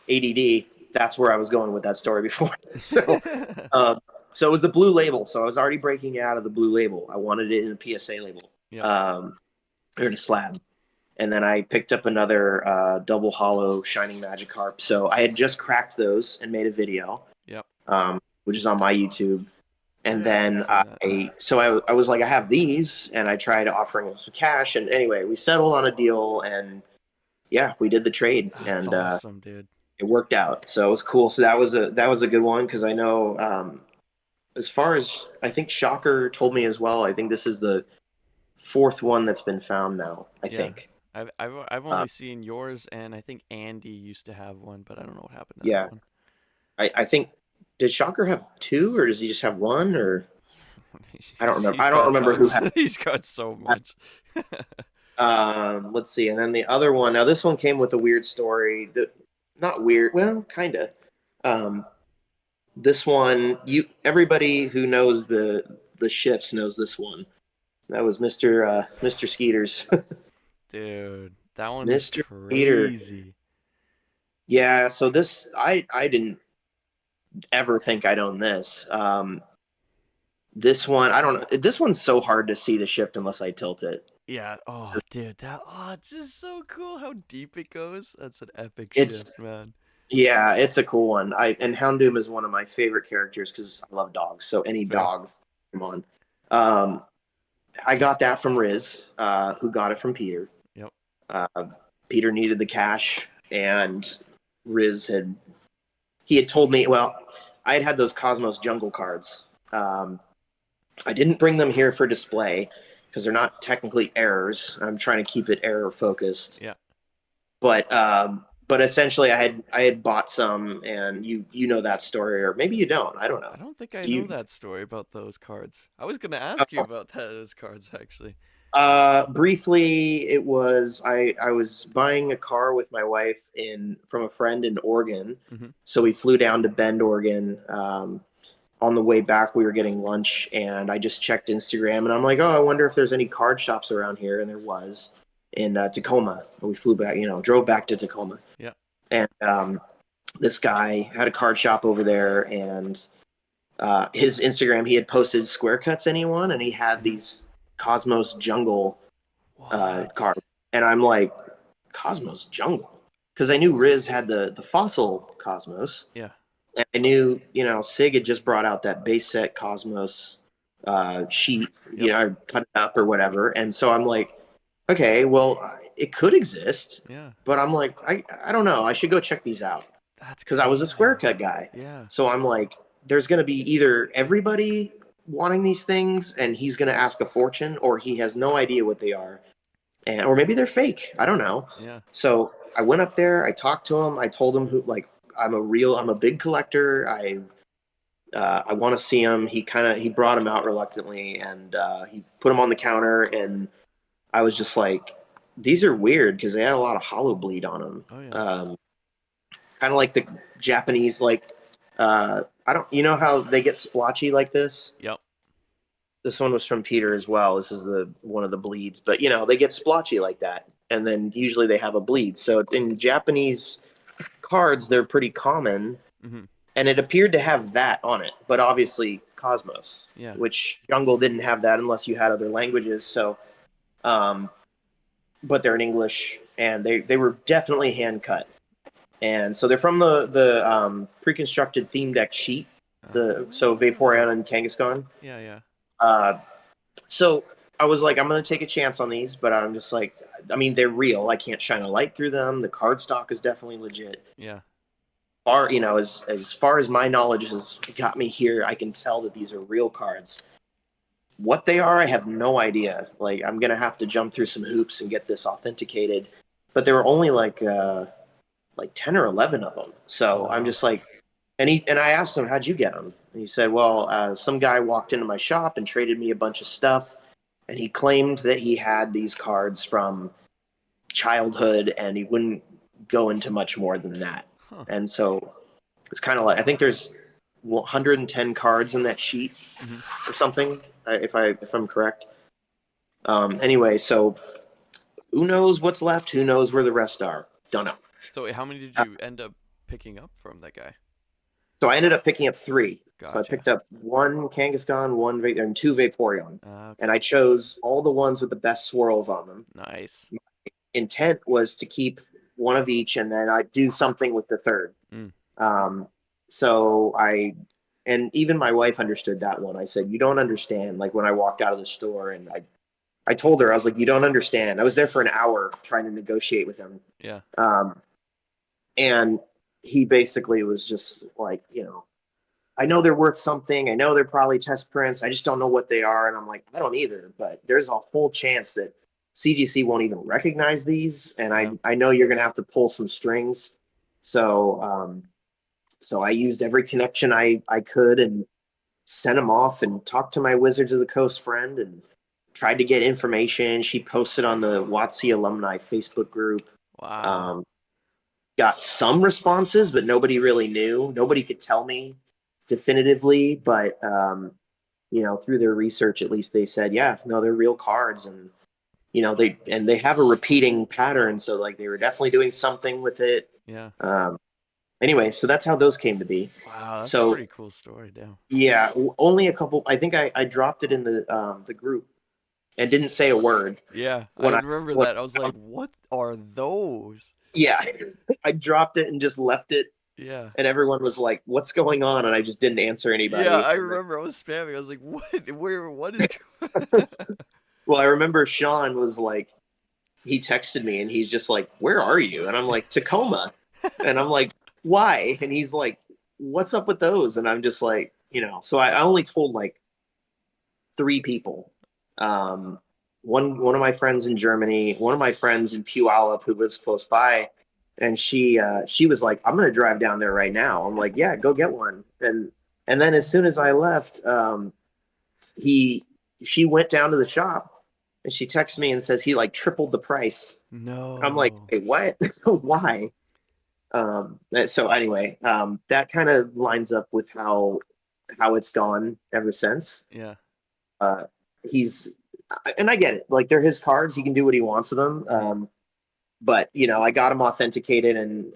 ADD. That's where I was going with that story before. So, um, so it was the blue label. So I was already breaking it out of the blue label. I wanted it in a PSA label, Yep. um, or in a slab. And then I picked up another double hollow Shining Magikarp. So I had just cracked those and made a video, Yep. which is on my YouTube. Oh And yeah, I think then I've seen that. I was like, I have these, and I tried offering them some cash. And anyway, we settled on a deal, and yeah, we did the trade, That's and awesome, dude. it worked out. So it was cool. So that was a good one because I know as far as I think Shocker told me as well. I think this is the fourth one that's been found now. I Yeah. think. I've Uh, only seen yours, and I think Andy used to have one, but I don't know what happened to that yeah, one. I think did Shocker have two or does he just have one or I don't remember. He's I don't got remember who tons. had. He's got so much. Let's see, and then the other one. Now this one came with a weird story. That not weird. Well, kind of. Um, this one, you everybody who knows the shifts knows this one. That was Mr. Skeeters. Dude, that one is Mr. Skeeter. crazy. Yeah, so this I didn't ever think I'd own this. This one I don't know. This one's so hard to see the shift unless I tilt it. Yeah. Oh, dude, it's just so cool how deep it goes. That's an epic It's shift, man. yeah, it's a cool one. I and Houndoom is one of my favorite characters because I love dogs. So any Fair. dog, come on. Um, I got that from Riz, who got it from Peter. Yep. Uh, Peter needed the cash, and Riz had told me. Well, I had those Cosmos Jungle cards. I didn't bring them here for display because they're not technically errors. I'm trying to keep it error focused. Yeah. But essentially, I had bought some, and you know that story, or maybe you don't. I don't know. I don't think I Do know you? that story about those cards. I was gonna ask you about those cards actually. Briefly, it was I was buying a car with my wife in from a friend in Oregon, Hmm. so we flew down to Bend, Oregon. On the way back, we were getting lunch, and I just checked Instagram, and I'm like, oh, I wonder if there's any card shops around here, and there was in Tacoma. We flew back, drove back to Tacoma, Yeah. and this guy had a card shop over there, and his Instagram, he had posted Square Cuts anyone, and he had Hmm. these Cosmos Jungle What? card, and I'm like, Cosmos Jungle, because I knew Riz had the fossil Cosmos, Yeah. and I knew Sig had just brought out that base set Cosmos sheet, Yep. I cut it up or whatever, and so I'm like, okay, well, it could exist, Yeah. but I'm like, I don't know, I should go check these out That's because I was a Square crazy. Cut guy, Yeah. so I'm like, there's going to be either everybody wanting these things and he's going to ask a fortune, or he has no idea what they are, and or maybe they're fake. I don't know. Yeah. So I went up there. I talked to him. I told him who like I'm a big collector. I want to see him. He brought him out reluctantly, and he put him on the counter, and I was just like, these are weird because they had a lot of hollow bleed on them. Oh yeah. Kind of like the Japanese I don't you know how they get splotchy like this. Yep. This one was from Peter as well. This is the one of the bleeds, but they get splotchy like that, and then usually they have a bleed. So in Japanese cards, they're pretty common, Hmm. and it appeared to have that on it, but obviously Cosmos, Yeah. which Jungle didn't have that unless you had other languages. So, um, but they're in English, and they were definitely hand cut, and so they're from the pre-constructed theme deck sheet. So Oh. Vaporeon and Kangaskhan. Yeah, yeah. Uh, so I was like, I'm gonna take a chance on these, but I'm just like, I mean, they're real. I can't shine a light through them. The card stock is definitely legit. Yeah. Far, as far as my knowledge has got me here, I can tell that these are real cards. What they are, I have no idea. Like, I'm gonna have to jump through some hoops and get this authenticated. But there were only like 10 or 11 of them. Oh So I'm wow. just like, and I asked him, how'd you get them? And he said, well, some guy walked into my shop and traded me a bunch of stuff, and he claimed that he had these cards from childhood, and he wouldn't go into much more than that. Huh. And so it's kind of like, I think there's 110 cards in that sheet Hmm. or something, if I'm correct. Anyway, so who knows what's left? Who knows where the rest are? Don't know. So wait, how many did you end up picking up from that guy? So I ended up picking up three. So I Gotcha. picked up one Kangaskhan, and two Vaporeon. And Okay. I chose all the ones with the best swirls on them. Nice. Intent was to keep one of each, and then I'd do something with the third. Mm. Um, so and even my wife understood that one. I said, "You don't understand." Like when I walked out of the store, and I told her, I was like, "You don't understand." I was there for an hour trying to negotiate with him. Yeah. Um, and he basically was just like, I know they're worth something. I know they're probably test prints. I just don't know what they are. And I'm like, I don't either. But there's a whole chance that CGC won't even recognize these. And Yeah. I know you're going to have to pull some strings. So, so I used every connection I could and sent them off and talked to my Wizards of the Coast friend and tried to get information. She posted on the WotC alumni Facebook group. Wow. Um, got some responses, but nobody really knew. Nobody could tell me definitively, but through their research, at least they said, yeah, no, they're real cards, and they have a repeating pattern, so like they were definitely doing something with it. Yeah. Anyway, so that's how those came to be. Wow, that's a So pretty cool story, damn. yeah, only a couple. I think I dropped it in the group and didn't say a word Yeah, I when I remember when that. I was like, what are those? yeah, I dropped it and just left it, Yeah. and everyone was like, "What's going on?" And I just didn't answer Yeah, anybody. I And then, remember I was spamming. I was like, what? Where? What is well, I remember Sean was like, he texted me and he's just like, "Where are you?" And I'm like, "Tacoma," and I'm like, "Why?" And he's like, "What's up with those?" And I'm just like, So I only told like three people. Um, one of my friends in Germany, one of my friends in Puyallup who lives close by, and she was like, "I'm gonna drive down there right now." I'm like, "Yeah, go get one." And then as soon as I left, he she went down to the shop and she texts me and says he like tripled the price. I'm like, No. "Hey, what? Why?" So anyway, that kind of lines up with how it's gone ever since. Yeah. Uh, he's and I get it. Like they're his cards; he can do what he wants with them. Hmm. But I got him authenticated, and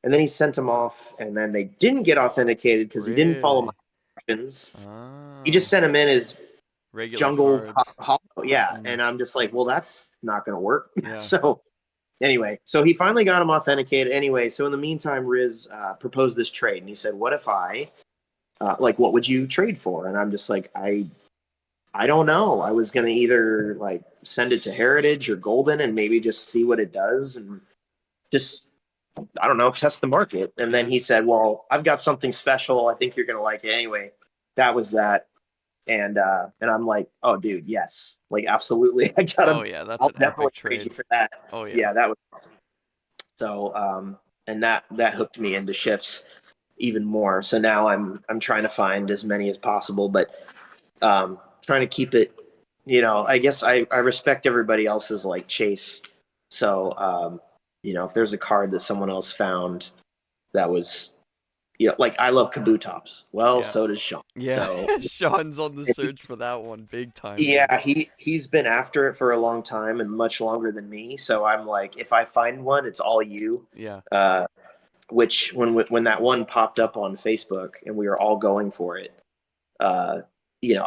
then he sent them off, and then they didn't get authenticated because he didn't follow my Really? instructions. He just Oh. sent them in as Regular jungle cards. hollow, yeah. Mm. And I'm just like, well, that's not going to work. Yeah. So anyway, so he finally got him authenticated. Anyway, so in the meantime, Riz proposed this trade, and he said, "What if what would you trade for?" And I'm just like, I don't know. I was gonna either like send it to Heritage or Golden and maybe just see what it does and just I don't know, test the market. And then Yeah. he said, "Well, I've got something special. I think you're gonna like it anyway." That was that. And I'm like, "Oh, dude, yes, like absolutely. I Oh gotta. yeah, that's I'll an definitely epic trade you trade. for that." Oh yeah. Yeah, that was awesome. So and that hooked me into shifts even more. So now I'm trying to find as many as possible, but trying to keep it. I guess I respect everybody else's like chase. So if there's a card that someone else found that was, like I love Kabutops. Well, Yeah. so does Sean. Yeah. So Sean's on the search for that one big time, dude. yeah, he's been after it for a long time and much longer than me. So I'm like, if I find one, it's all you. Yeah. Uh, which when that one popped up on Facebook and we were all going for it, uh,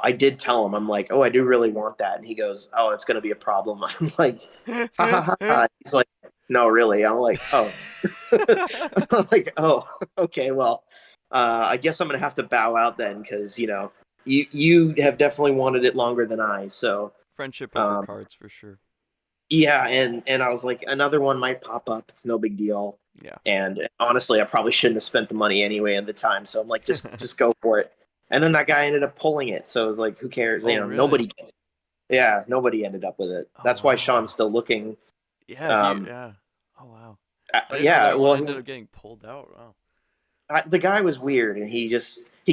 I did tell him, I'm like, oh, I do really want that, and he goes, oh, it's going to be a problem. I'm like, ha ha ha ha. He's like, no, really. I'm like, oh, I'm like, oh, okay, well, I guess I'm going to have to bow out then because you have definitely wanted it longer than I, so. Friendship over Um, cards for sure. yeah, and I was like, another one might pop up. It's no big deal. Yeah. And honestly, I probably shouldn't have spent the money anyway at the time. So I'm like, just go for it. And then that guy ended up pulling it. So it was like, who cares? Oh, really? Nobody gets it. Yeah, nobody ended up with it. Oh, That's why wow. Sean's still looking. Yeah, Um, yeah. Oh, wow. I didn't know yeah, that one well, ended up getting pulled out. Wow. the guy was weird, and he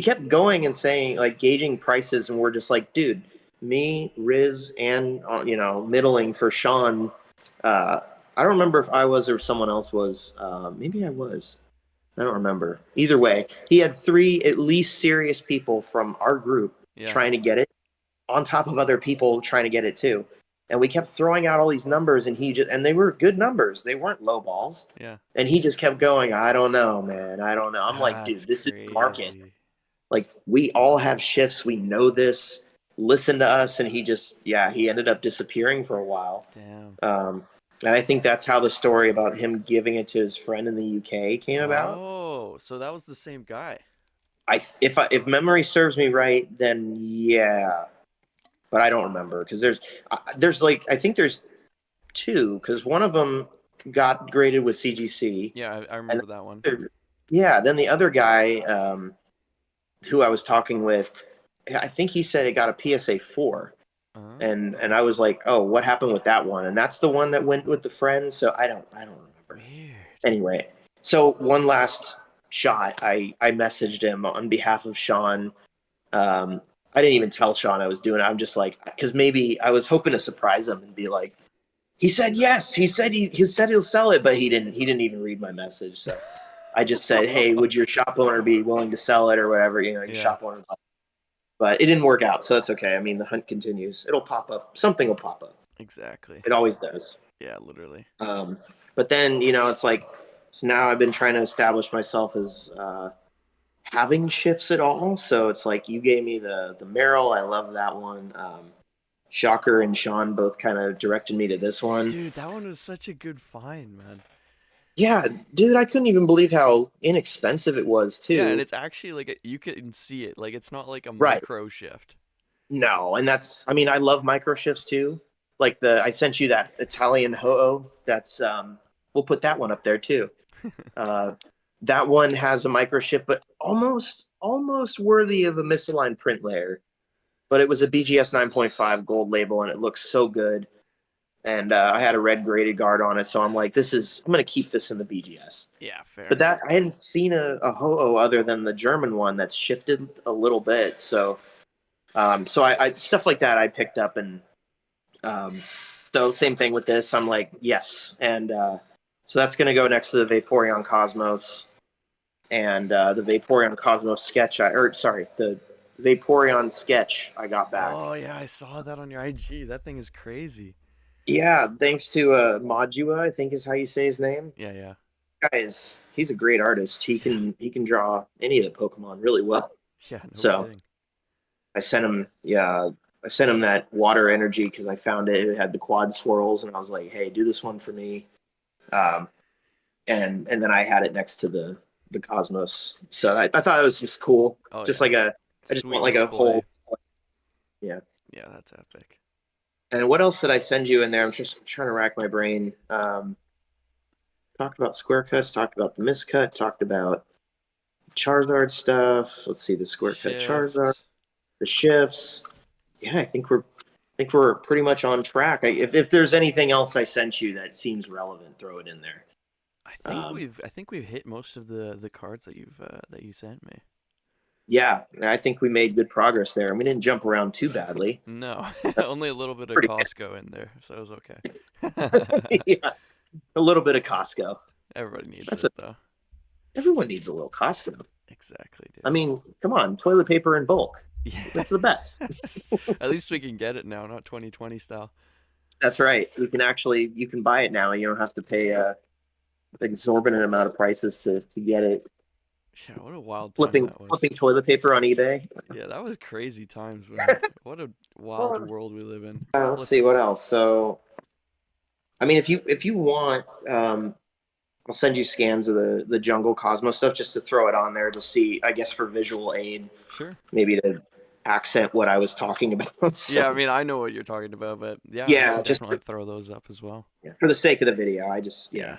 kept going and saying like gauging prices, and we're just like, dude, me, Riz, and middling for Sean. Uh, I don't remember if I was or someone else was. Maybe I was. I don't remember. Either way, he had three at least serious people from our group Yeah. trying to get it, on top of other people trying to get it too. And we kept throwing out all these numbers, and they were good numbers. They weren't low balls. Yeah. And he just kept going, I don't know, man. I don't know. I'm like, That's dude, this is the market. crazy. Like, we all have shifts. We know this. Listen to us. And he ended up disappearing for a while. Damn. And I think that's how the story about him giving it to his friend in the UK came about. Oh, so that was the same guy. If memory serves me right, then yeah, but I don't remember because there's like I think there's two because one of them got graded with CGC, Yeah, I and remember that one. then the other guy who I was talking with, I think he said it got a PSA 4, Uh-huh. and I was like, oh, what happened with that one? And that's the one that went with the friend. So I don't remember. Weird. Anyway, so one last shot. I messaged him on behalf of Sean. I didn't even tell Sean I was doing it. I'm just like, because maybe I was hoping to surprise him and be like, he said yes. He said he said he'll sell it, but he didn't. He didn't even read my message. So I just said, hey, would your shop owner be willing to sell it or whatever? Your Yeah, shop owner. But it didn't work out, so that's okay. I mean, the hunt continues. It'll pop up. Something will pop up. exactly. It always does. Yeah, literally. But then it's like, so now I've been trying to establish myself as having shifts at all. So it's like you gave me the Merrill. I love that one. Shocker and Sean both kind of directed me to this one. Dude, that one was such a good find, man. Yeah, dude, I couldn't even believe how inexpensive it was Yeah, and too. it's actually like you can see it. Like it's not like a Right. micro shift. No, and I mean, I love micro shifts too. Like I sent you that Italian ho-oh. That's we'll put that one up there too. Uh, that one has a micro shift, but almost worthy of a misaligned print layer. But it was a BGS 9.5 gold label, and it looks so good. And I had a red graded guard on it, so I'm like, I'm gonna keep this in the BGS. Yeah, fair. But that I hadn't seen a ho-oh other than the German one that's shifted a little bit. So I stuff like that I picked up, and so same thing with this. I'm like, yes, and so that's gonna go next to the Vaporeon Cosmos and the Vaporeon Cosmos sketch. The Vaporeon sketch I got back. Oh yeah, I saw that on your IG. That thing is crazy. Yeah, thanks to Modua, I think is how you say his name. Yeah, yeah. He's a great artist. Yeah. He can draw any of the Pokemon really well. Yeah, no So kidding. I sent him, yeah, I sent him that water energy because I found it. It had the quad swirls, and I was like, "Hey, do this one for me." Um, and then I had it next to the Cosmos. So I thought it was just cool. Oh Just yeah. like I just Sweet want like a display. whole, yeah. Yeah, that's epic. And what else did I send you in there? I'm just trying to rack my brain. Talked about square cuts. Talked about the miscut. Talked about Charizard stuff. Let's see the square cut Charizard, Shifts. the shifts. Yeah, I think we're pretty much on track. If there's anything else I sent you that seems relevant, throw it in there. Um, I think we've hit most of the cards that you sent me. yeah, I think we made good progress there, and we didn't jump around too badly. No, That's only a little bit of pretty Costco in there, so it was good. okay. Yeah, a little bit of Costco. Everybody needs That's it though. everyone needs a little Costco. Exactly, I dude. mean, come on, toilet paper in bulk. Yeah. That's the best. At least we can get it now, not 2020 style. That's right. You can buy it now, and you don't have to pay exorbitant amount of prices to get it. Yeah, what a wild time Flipping that was. flipping toilet paper on eBay. Yeah, that was crazy times, man. What a wild world we live in. Let's Flip. see what else. So, I mean, if you want, I'll send you scans of the Jungle Cosmos stuff just to throw it on there to see, I guess, for visual aid, Sure. maybe to accent what I was talking about. Yeah, I So, mean, I know what you're talking about, but yeah, I yeah, can just definitely throw those up as well. for the sake of the video, I just Yeah,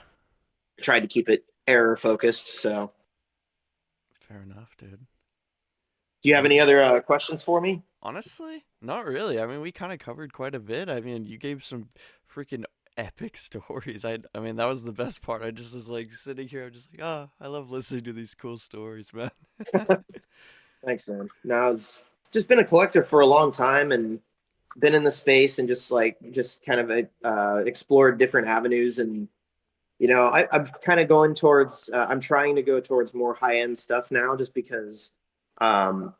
tried to keep it error focused. So, fair enough, dude. do you have Well, any other questions for me? honestly, not really. I mean, we kind of covered quite a bit. I mean, you gave some freaking epic stories. I mean, that was the best part. I just was like sitting here, I'm just like, ah, I love listening to these cool stories, man. Thanks, man. Now it's just been a collector for a long time and been in the space and just kind of explored different avenues and I'm kind of going towards I'm trying to go towards more high end stuff now just because um,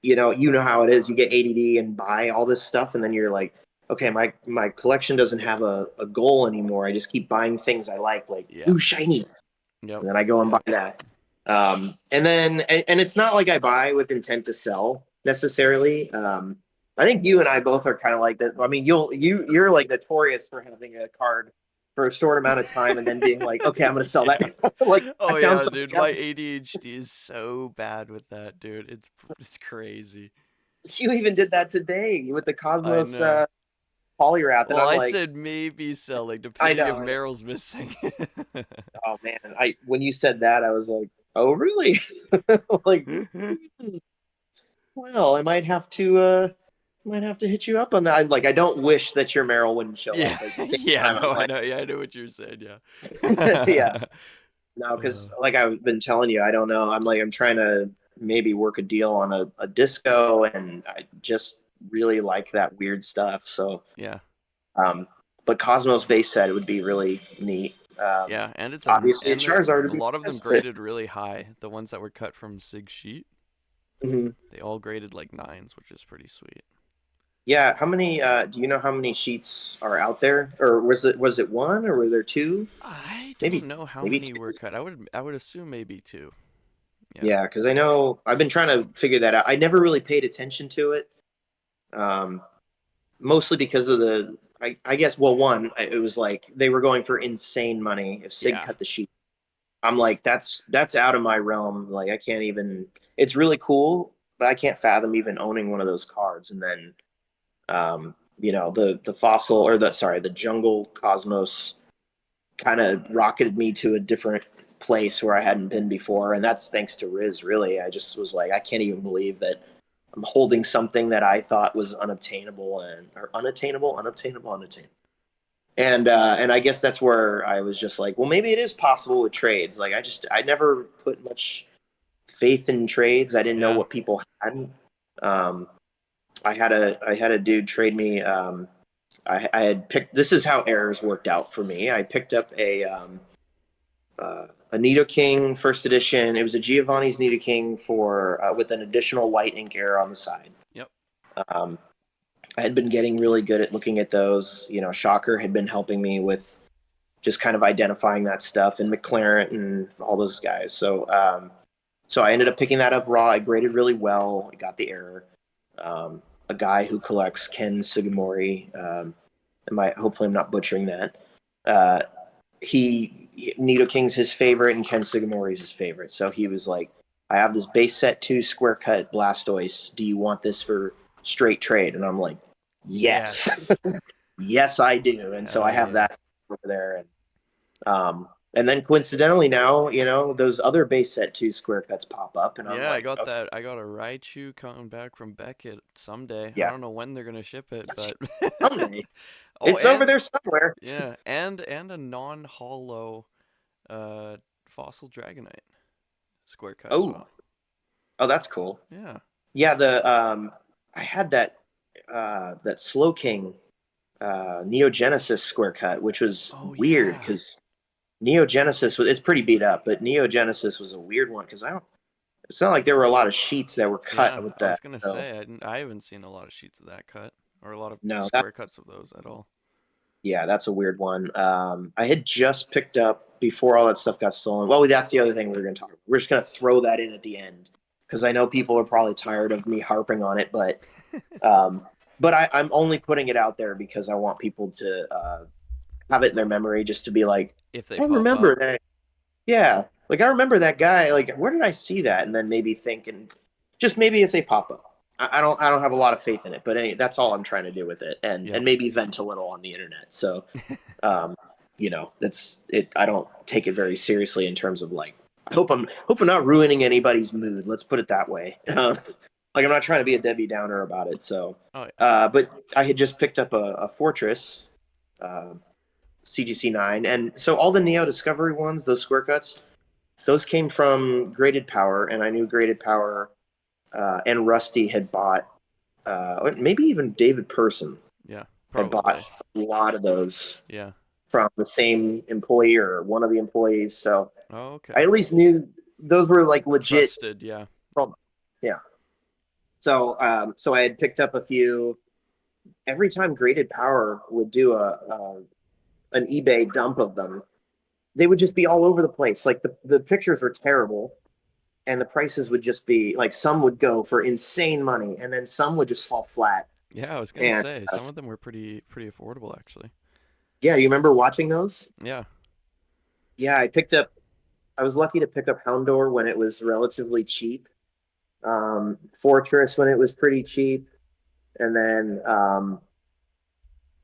you know how it is. You get ADD and buy all this stuff, and then you're like, okay, my collection doesn't have a goal anymore. I just keep buying things I like Yeah. ooh shiny, Yep. and then I go and buy Yep. that. And it's not like I buy with intent to sell necessarily. I think you and I both are kind of like that. I mean, you're like notorious for having a card for a short amount of time and then being like, okay, I'm gonna sell Yeah. that. Like I Oh found yeah, something dude. My else. ADHD is so bad with that, dude. It's crazy. You even did that today with the I Cosmos know. Polywrap, and Well, I'm I like, said maybe selling, I depending if know, I know. Meryl's missing. Oh man, I when you said that, I was like, oh really? Like, hmm, well, I might have to hit you up on that. I don't wish that your Meryl wouldn't show Yeah, up, but at the same yeah, time, I'm no, I like, know, yeah, I know what you're saying, yeah, yeah. no, uh, because like I've been telling you, I don't know. I'm trying to maybe work a deal on a disco, and I just really like that weird stuff. So, yeah, um, but Cosmos base set would be really neat. yeah, and it's Obviously, a and they're Charizard a would be lot of them nice, but graded really high. The ones that were cut from Sig Sheet, mhm. they all graded like nines, which is pretty sweet. Yeah. How many? Do you know how many sheets are out there, or was it one, or were there two? I don't Maybe know how maybe many two. were cut. I would assume maybe two. Yeah, Yeah, because I know I've been trying to figure that out. I never really paid attention to it, um, mostly because of I guess well, one, it was like they were going for insane money if Sig yeah, cut the sheet. I'm like, that's out of my realm. Like I can't even. It's really cool, but I can't fathom even owning one of those cards. And then the fossil or the jungle cosmos kind of rocketed me to a different place where I hadn't been before, and that's thanks to Riz. Really, I just was like, I can't even believe that I'm holding something that I thought was unobtainable and or unattainable. And I guess that's where I was just like, well, maybe it is possible with trades. Like I never put much faith in trades. I didn't know yeah. what people had. Um, I had a dude trade me. I had picked. This is how errors worked out for me. I picked up a Nidoking first edition. It was a Giovanni's Nidoking for with an additional white ink error on the side. Yep. Um, I had been getting really good at looking at those. Shocker had been helping me with just kind of identifying that stuff, and McLaren and all those guys. So I ended up picking that up raw. I graded really well. I got the error. A guy who collects Ken Sugimori. Hopefully I'm not butchering that. Uh, he Nidoking's his favorite, and Ken Sugimori's his favorite. So he was like, "I have this base set 2 square cut Blastoise. Do you want this for straight trade?" And I'm like, "Yes, Yes. yes, I do." And so I Hell have yeah. that over there, and then coincidentally now, those other base set 2 square cuts pop up, and I'm Yeah, I like, got okay, that. I got a Raichu coming back from Beckett someday. I yeah, don't know when they're gonna ship it, that's but someday. oh, It's over and there somewhere. yeah, and a non-hollow uh fossil Dragonite square cut as Oh, well. oh, that's cool. Yeah. Yeah, the I had that Slow King Neogenesis square cut, which was Oh weird yeah. because Neogenesis was it's pretty beat up, but Neogenesis was a weird one because I don't. It's not like there were a lot of sheets that were cut Yeah, with I was that. gonna So say I haven't seen a lot of sheets of that cut or a lot of no, square that's cuts of those at all. Yeah, that's a weird one. I had just picked up before all that stuff got stolen. Well, that's the other thing we're going to talk about. We're just going to throw that in at the end because I know people are probably tired of me harping on it, um, but I'm only putting it out there because I want people to have it in their memory, just to be like, If they I pop remember up. that. Yeah, like I remember that guy. Like, where did I see that? And then maybe think, and just maybe if they pop up. I don't have a lot of faith in it, but that's all I'm trying to do with it, and Yep. maybe vent a little on the internet. So um, that's it. I don't take it very seriously in terms of like, I hope I'm not ruining anybody's mood. Let's put it that way. Like I'm not trying to be a Debbie Downer about it. So, Oh but I had just picked up a Fortress, uh, CGC 9, and so all the Neo Discovery ones, those square cuts, those came from Graded Power, and I knew Graded Power and Rusty had bought, maybe even David Person yeah, had bought probably. a lot of those Yeah. from the same employee or one of the employees. So Oh, I okay. at least knew those were like legit Trusted, yeah. from, yeah. So I had picked up a few. Every time Graded Power would do an eBay dump of them, they would just be all over the place. Like the pictures were terrible, and the prices would just be like some would go for insane money, and then some would just fall flat. Yeah, I was gonna And say some of them were pretty affordable actually. yeah, you remember watching those? Yeah. Yeah, I was lucky to pick up Houndor when it was relatively cheap. Fortress when it was pretty cheap, and then I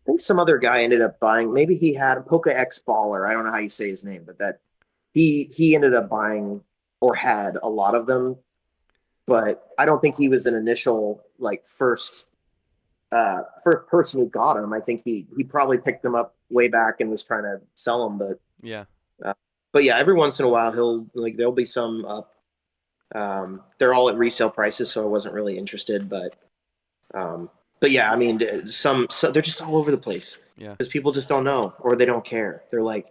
think some other guy ended up buying. Maybe he had a Poca X Baller. I don't know how you say his name, but that he ended up buying or had a lot of them. But I don't think he was an initial like first person who got him. I think he probably picked them up way back and was trying to sell them. Yeah. Uh, but yeah, every once in a while there'll be some up. They're all at resale prices, so I wasn't really interested. Um, but yeah, I mean, they're just all over the place Yeah. because people just don't know or they don't care. They're like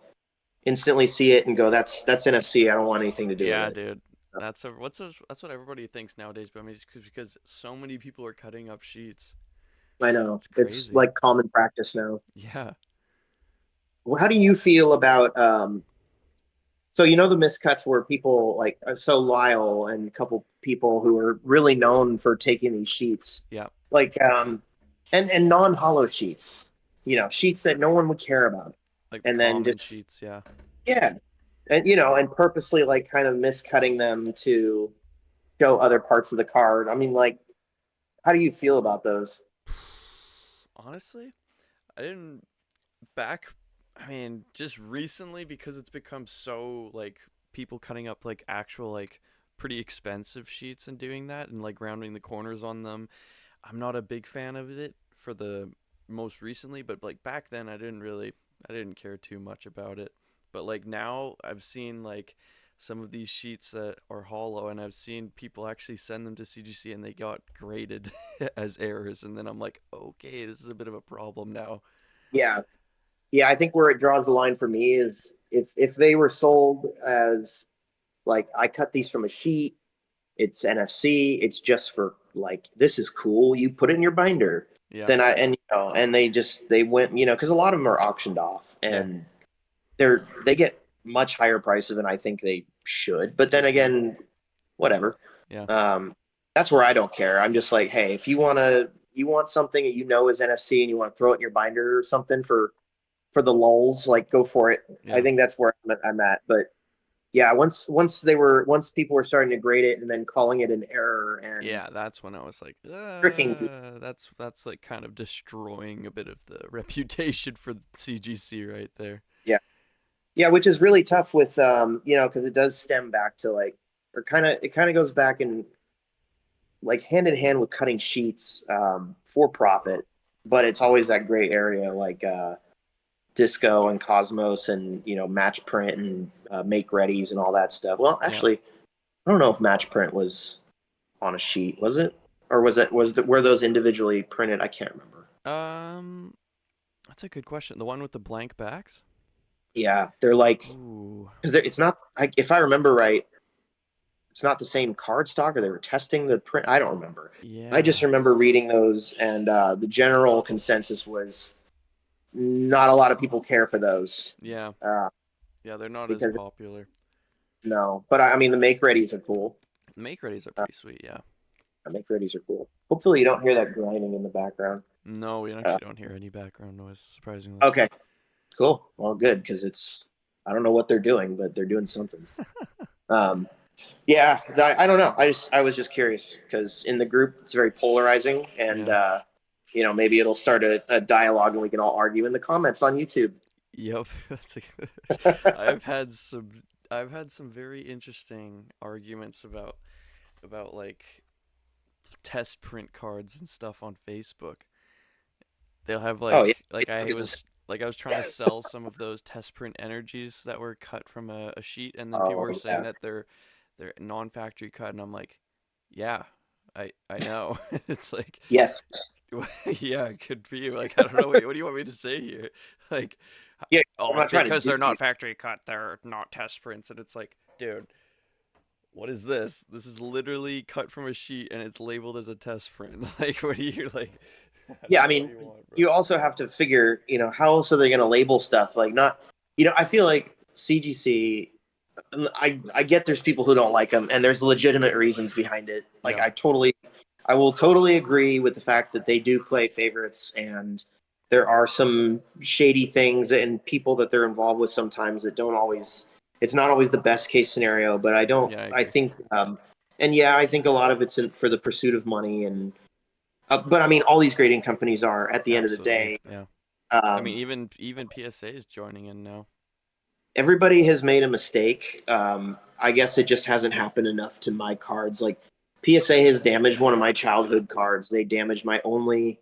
instantly see it and go, that's NFC. I don't want anything to do with Yeah, it. dude. That's what everybody thinks nowadays, but I mean, just because so many people are cutting up sheets. I know It's it's crazy. like common practice now. Yeah. Well, how do you feel about so you know the miscuts where people like so Lyle and a couple people who are really known for taking these sheets, Yeah. like and non-hollow sheets, sheets that no one would care about, Like the and then common just sheets, yeah. yeah, and and purposely like kind of miscutting them to show other parts of the card. I mean, like, how do you feel about those? Honestly, I didn't back I mean, just recently because it's become so like people cutting up like actual like pretty expensive sheets and doing that and like rounding the corners on them. I'm not a big fan of it for the most recently, but like back then I didn't care too much about it. But like now I've seen like some of these sheets that are hollow and I've seen people actually send them to CGC and they got graded as errors and then I'm like, "Okay, this is a bit of a problem now." Yeah, yeah. I think where it draws the line for me is if they were sold as like I cut these from a sheet, it's NFC, it's just for like this is cool. You put it in your binder. Yeah. Then and they went, because a lot of them are auctioned off Yeah. and they get much higher prices than I think they should. But then Agreed. again, whatever. Yeah. Um, that's where I don't care. I'm just like, hey, if you want something that is NFC and you want to throw it in your binder or something for the lulls, like go for it. I Yeah. think that's where I'm at. But yeah, once people were starting to grade it and then calling it an error and Yeah, that's when I was like, tricking people. that's like kind of destroying a bit of the reputation for CGC right there. Yeah. Yeah, which is really tough with because it does stem back to like or kind of goes back and like hand in hand with cutting sheets for profit, but it's always that gray area like Disco and Cosmos and Match Print and Make Readies and all that stuff. Well, Yeah. actually, I don't know if Match Print was on a sheet, was it? Or were those individually printed? I can't remember. Um, that's a good question. The one with the blank backs? Yeah, they're like Ooh. because it's not. If I remember right, it's not the same card stock, or they were testing the print. I don't remember. I just Yeah. remember reading those, and the general consensus was not a lot of people care for those. Yeah, Uh, yeah, they're not as because popular. no, but I mean the make readies are cool. Make readies are Uh, pretty sweet, yeah. the make readies are cool. Hopefully you don't hear that grinding in the background. No, we Uh, actually don't hear any background noise, surprisingly. okay, cool. Well, good because it's I don't know what they're doing, but they're doing something. Um, yeah, I don't know. I was just curious because in the group it's very polarizing, and Yeah. maybe it'll start a dialogue and we can all argue in the comments on YouTube. Yep. I've had some I've had some very interesting arguments about like test print cards and stuff on Facebook. They'll have Oh yeah, I was trying to sell some of those test print energies that were cut from a sheet, and then people oh were saying yeah, that they're non-factory cut, and I'm like, yeah, I know. It's like, yes, yeah, it could be. Like, I don't know. What do you want me to say here? Like, yeah. I'm oh, not trying to because diss they're you. not factory cut, they're not test prints, and it's like, dude, what is this? This is literally cut from a sheet, and it's labeled as a test print. Like, what do you like? I Yeah, don't I know what mean, you want, bro. you also have to figure, how else are they going to label stuff? Like, not, I feel like CGC. I get there's people who don't like them, and there's legitimate reasons behind it. Like, Yeah, I will totally agree with the fact that they do play favorites, and there are some shady things and people that they're involved with sometimes that don't always. It's not always the best case scenario, but I don't. yeah, I I agree. think, and yeah, I think a lot of it's for the pursuit of money and but I mean, all these grading companies are at the end of the Absolutely, day. yeah. I mean, Um, even PSA is joining in now. Everybody has made a mistake. I guess it just hasn't happened enough to my cards. Like PSA has damaged one of my childhood cards. They damaged my only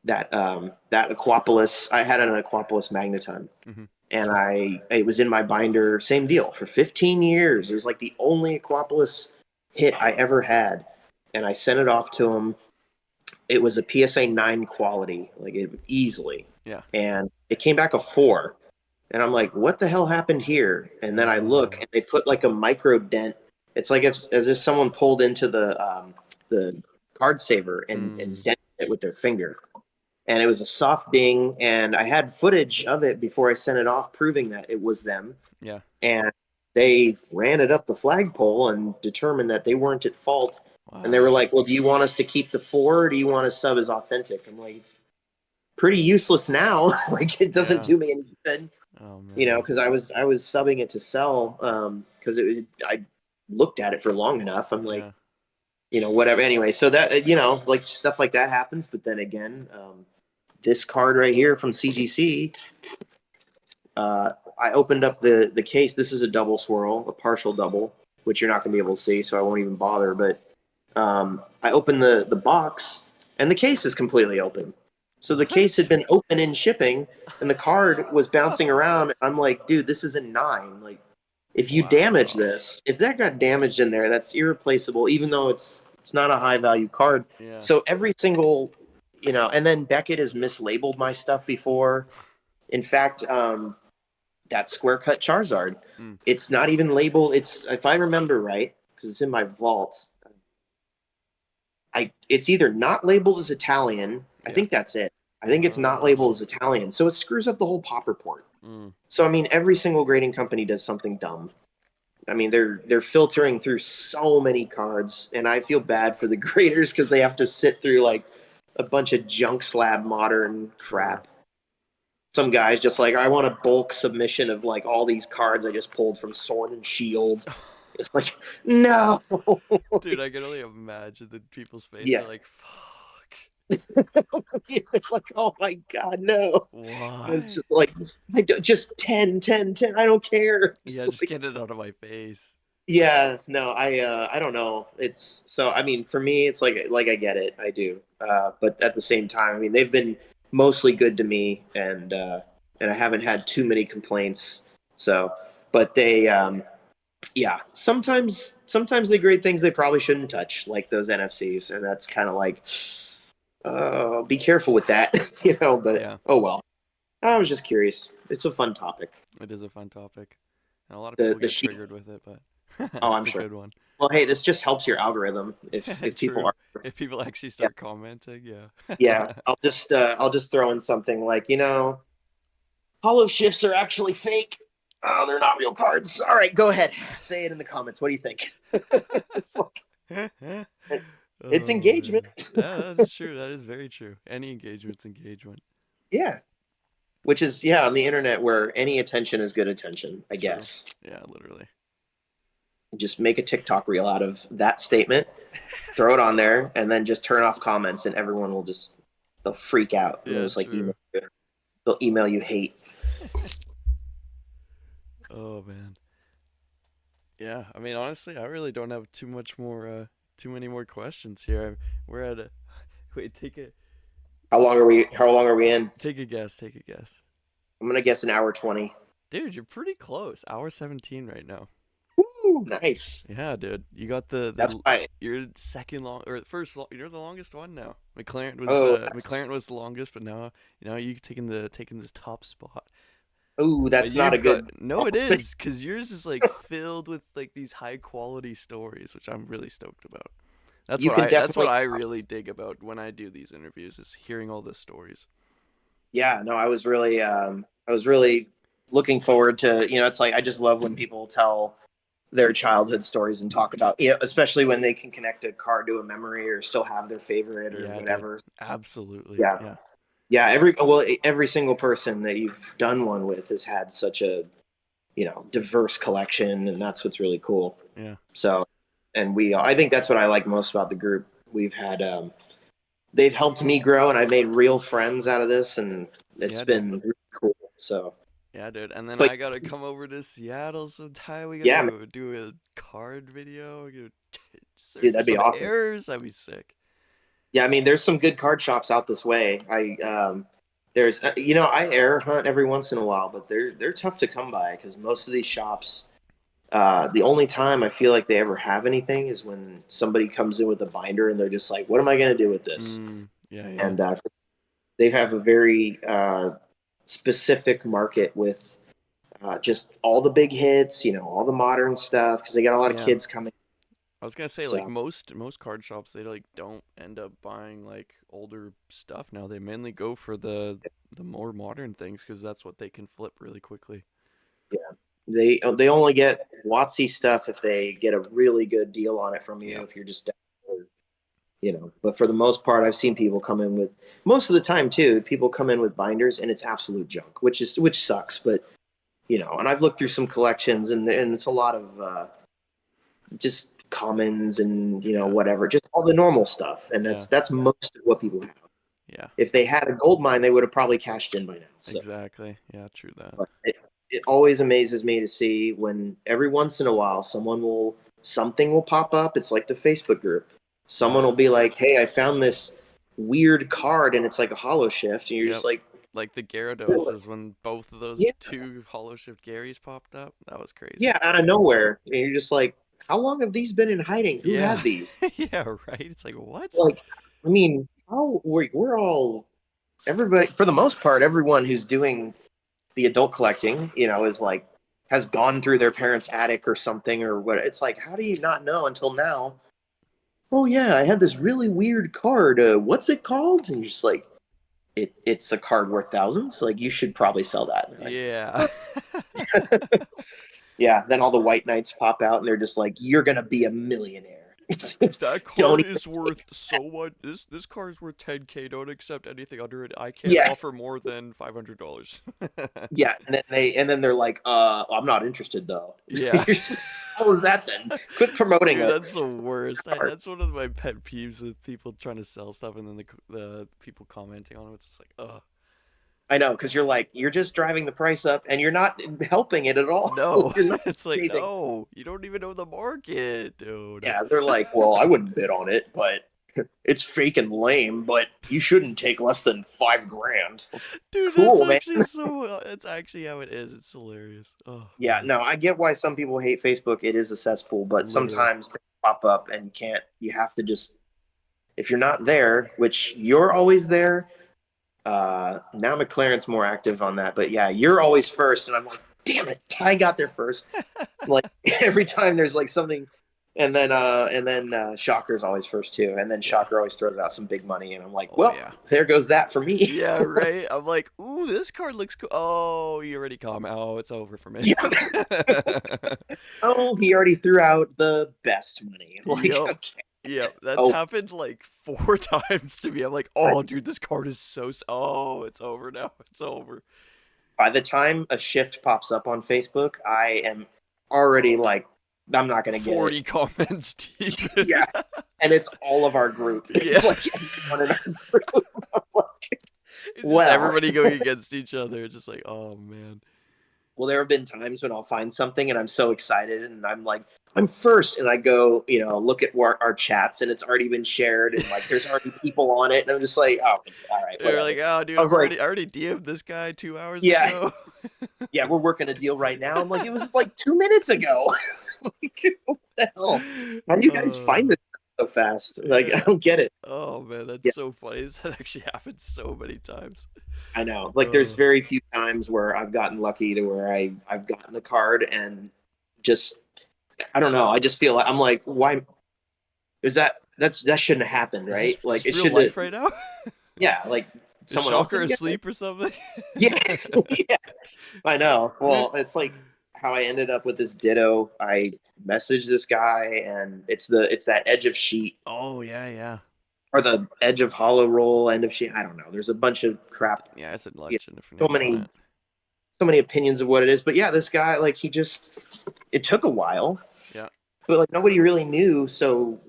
that Aquapolis. I had an Aquapolis Magneton, Hmm. and it was in my binder. Same deal for 15 years. It was like the only Aquapolis hit I ever had, and I sent it off to them. It was a PSA 9 quality, like it easily, Yeah. and it came back a 4. And I'm like, what the hell happened here? And then I look, Wow. and they put like a micro dent. It's like as if someone pulled into the card saver and Mm. dented it with their finger. And it was a soft ding, and I had footage of it before I sent it off, proving that it was them. Yeah. And they ran it up the flagpole and determined that they weren't at fault. And they were Wow. like, "Well, do you want us to keep the 4, or do you want to sub as authentic?" I'm like, "It's pretty useless now. Like, it doesn't Yeah. do me any good." Oh man. Because I was subbing it to sell because I looked at it for long enough. I'm like, Yeah. whatever. Anyway, so that like stuff like that happens. But then again, this card right here from CGC, I opened up the case. This is a double swirl, a partial double, which you're not going to be able to see, so I won't even bother. But I opened the box, and the case is completely open. So the case had What? been open in shipping, and the card was bouncing around. I'm like, dude, this is a 9. Like, if you damage Wow. this, if that got damaged in there, that's irreplaceable. Even though it's not a high value card. Yeah. So every single, and then Beckett has mislabeled my stuff before. In fact, that square cut Charizard, Mm. it's not even labeled. It's, if I remember right, because it's in my vault. It's either not labeled as Italian. I Yeah. think that's it. I think it's not Oh. labeled as Italian, so it screws up the whole pop report. Mm. So I mean, every single grading company does something dumb. I mean, they're filtering through so many cards, and I feel bad for the graders because they have to sit through like a bunch of junk slab modern True. crap. Some guys just like, I want a bulk submission of like all these cards I just pulled from Sword and Shield. It's like, no. Dude, I can only imagine the people's face. They're Yeah. like, "Fuck. Like, oh my god, no. It's Why?" just like, just 10, 10, 10. I don't care. Yeah, Just just like, get it out of my face. yeah, no, I don't know. It's so, I mean, for me, it's like I get it, I do. But at the same time, I mean, they've been mostly good to me, and I haven't had too many complaints. So, but yeah, sometimes they grade things they probably shouldn't touch, like those NFCs, and that's kind of like, be careful with that, But Yeah, oh well. I was just curious. It's a fun topic. it is a fun topic. And a lot of The people the get sheet. triggered with it, but Oh, I'm it's a sure. good one. Well, hey, this just helps your algorithm if people True. are. If people actually Yeah, start commenting, yeah. yeah. I'll just throw in something like, Hollow shifts are actually fake. Oh, they're not real cards. All right, go ahead. Say it in the comments. What do you think? It's like, it's Oh engagement. man. Yeah, that is true. That is very true. Any engagement's engagement. Yeah. Which is, yeah, on the internet where any attention is good attention, I True. guess. Yeah, literally. Just make a TikTok reel out of that statement, throw it on there, and then just turn off comments, and everyone will just, they'll freak out. And they'll Yeah, just like true. they'll email you hate. Oh man. Yeah, I mean honestly, I really don't have too many more questions here. We're at a wait, How long are we in? take a guess, take a guess. I'm gonna guess an hour 20. Dude, you're pretty close. Hour 17 right now. Woo, nice. Yeah, dude. You got That's why. you're second long or you're the longest one now. Oh, McLaren was the longest, but now you taking this top spot. But that's not a you've got good. no, it is because yours is like filled with like these high quality stories, which I'm really stoked about. You can That's what definitely. I really dig about when I do these interviews is hearing all the stories. Yeah, no, I was really looking forward to. It's like I just love when people tell their childhood stories and talk about, especially when they can connect a card to a memory or still have their favorite or Yeah, dude. whatever. Absolutely. Yeah, Yeah. yeah. Every single person that you've done one with has had such a diverse collection, and that's what's really cool. Yeah. So, and I think that's what I like most about the group. We've had they've helped me grow, and I've made real friends out of this, and it's Yeah, dude. been really cool. So, Yeah, dude. And then but I gotta come over to Seattle sometime. We gotta yeah, man, go do a card video. We gotta dude, surface that'd be some awesome. errors. That'd be sick. Yeah, I mean, there's some good card shops out this way. There's I air hunt every once in a while, but they're tough to come by because most of these shops, the only time I feel like they ever have anything is when somebody comes in with a binder and they're just like, "What am I going to do with this?" Yeah, yeah. And they have a very specific market with just all the big hits, all the modern stuff because they got a lot of Yeah. kids coming. I was gonna say like So most card shops they like don't end up buying like older stuff now. They mainly go for the more modern things because that's what they can flip really quickly. yeah, they only get Watsy stuff if they get a really good deal on it from you. Yep. If you're just but for the most part, I've seen people come in with most of the time too. People come in with binders and it's absolute junk, which sucks. But and I've looked through some collections and it's a lot of just commons and Yeah. whatever, just all the normal stuff, and Yeah. that's most of what people have. Yeah. If they had a gold mine, they would have probably cashed in by now. So, Exactly. Yeah. True that. but it always amazes me to see when every once in a while something will pop up. It's like the Facebook group. Yeah. Someone will be like, "Hey, I found this weird card, and it's like a hollow shift," and you're just Yep. like, Like the "What?" Gyarados when both of those Yeah, two Hollow Shift Garys popped up. That was crazy. yeah, out of nowhere, and you're just like, "How long have these been in hiding? Who Yeah. had these?" Yeah. Right. It's like what? Like, I mean, how we're all everybody for the most part, everyone who's doing the adult collecting, is like has gone through their parents' attic or something or what. It's like, how do you not know until now? Oh yeah, I had this really weird card. What's it called? And you're just like, it's a card worth thousands. Like you should probably sell that. And they're like, Yeah. "Oh." Yeah. Then all the white knights pop out and they're just like, you're gonna be a millionaire. That Don't card even. is worth so much. This card is worth 10K. Don't accept anything under it. I can't Yeah, offer more than $500. yeah. And then they're like, I'm not interested though. Yeah. You're just, what was that then? Quit promoting Dude, a that's the worst. card. That's one of my pet peeves with people trying to sell stuff and then the people commenting on it. It's just like, ugh. I know, because you're just driving the price up and you're not helping it at all. No. You're not It's like, anything. no. You don't even know the market, dude. Yeah, they're like, well, I wouldn't bid on it, but it's fake and lame, but you shouldn't take less than 5 grand. Dude, that's Cool, man. actually that's actually how it is. It's hilarious. Oh, Yeah, man. no, I get why some people hate Facebook. It is a cesspool, but Literally. sometimes they pop up and you have to just, if you're not there, which you're always there. Now McLaren's more active on that, but yeah, you're always first, and I'm like, damn it, Ty got there first. Like every time there's like something, and then Shocker's always first too, and then Yeah. Shocker always throws out some big money, and I'm like, Oh, well, yeah. there goes that for me. Yeah, right. I'm like, ooh, oh, this card looks cool. Oh, you already come. Oh, it's over for me. Yeah. Oh, he already threw out the best money. Like, Yep. okay. Yep. That's Oh, happened like 4 times to me. I'm like, oh, dude, this card is so. Oh, it's over now. It's over. by the time a shift pops up on Facebook, I am already like, I'm not gonna get 40 it. comments deep. Yeah, and it's all of our group. Yeah. It's like everyone in our group. I'm like, It's just well, everybody going against each other. It's just like, oh man. well, there have been times when I'll find something and I'm so excited and I'm like, I'm first, and I go, look at our chats and it's already been shared and like there's already people on it, and I'm just like, oh, all right, They're whatever. like, oh, dude, I was like, I already DM'd this guy 2 hours yeah, ago. yeah, we're working a deal right now. I'm like, it was like 2 minutes ago. Like, what the hell? How do you guys find Uh, this so fast? Like, I yeah. don't get it. Oh man, that's Yeah, so funny. This has actually happened so many times. I know. Like, there's Uh, very few times where I've gotten lucky to where I've gotten a card and just I don't know. I just feel like I'm like, why is that shouldn't have happened, is this right? Like, it real should have. life right now? Yeah, like Is someone else Shocker didn't get it. asleep or something? Yeah, yeah. I know. Well, it's like how I ended up with this Ditto. I messaged this guy, and it's that edge of sheet Oh yeah, yeah, or the edge of hollow roll, end of sheet. I don't know. There's a bunch of crap. yeah. I said a Yeah, bunch of different so names on many it. so many opinions of what it is. But yeah, this guy, like, he just it took a while, Yeah. but like nobody really knew. So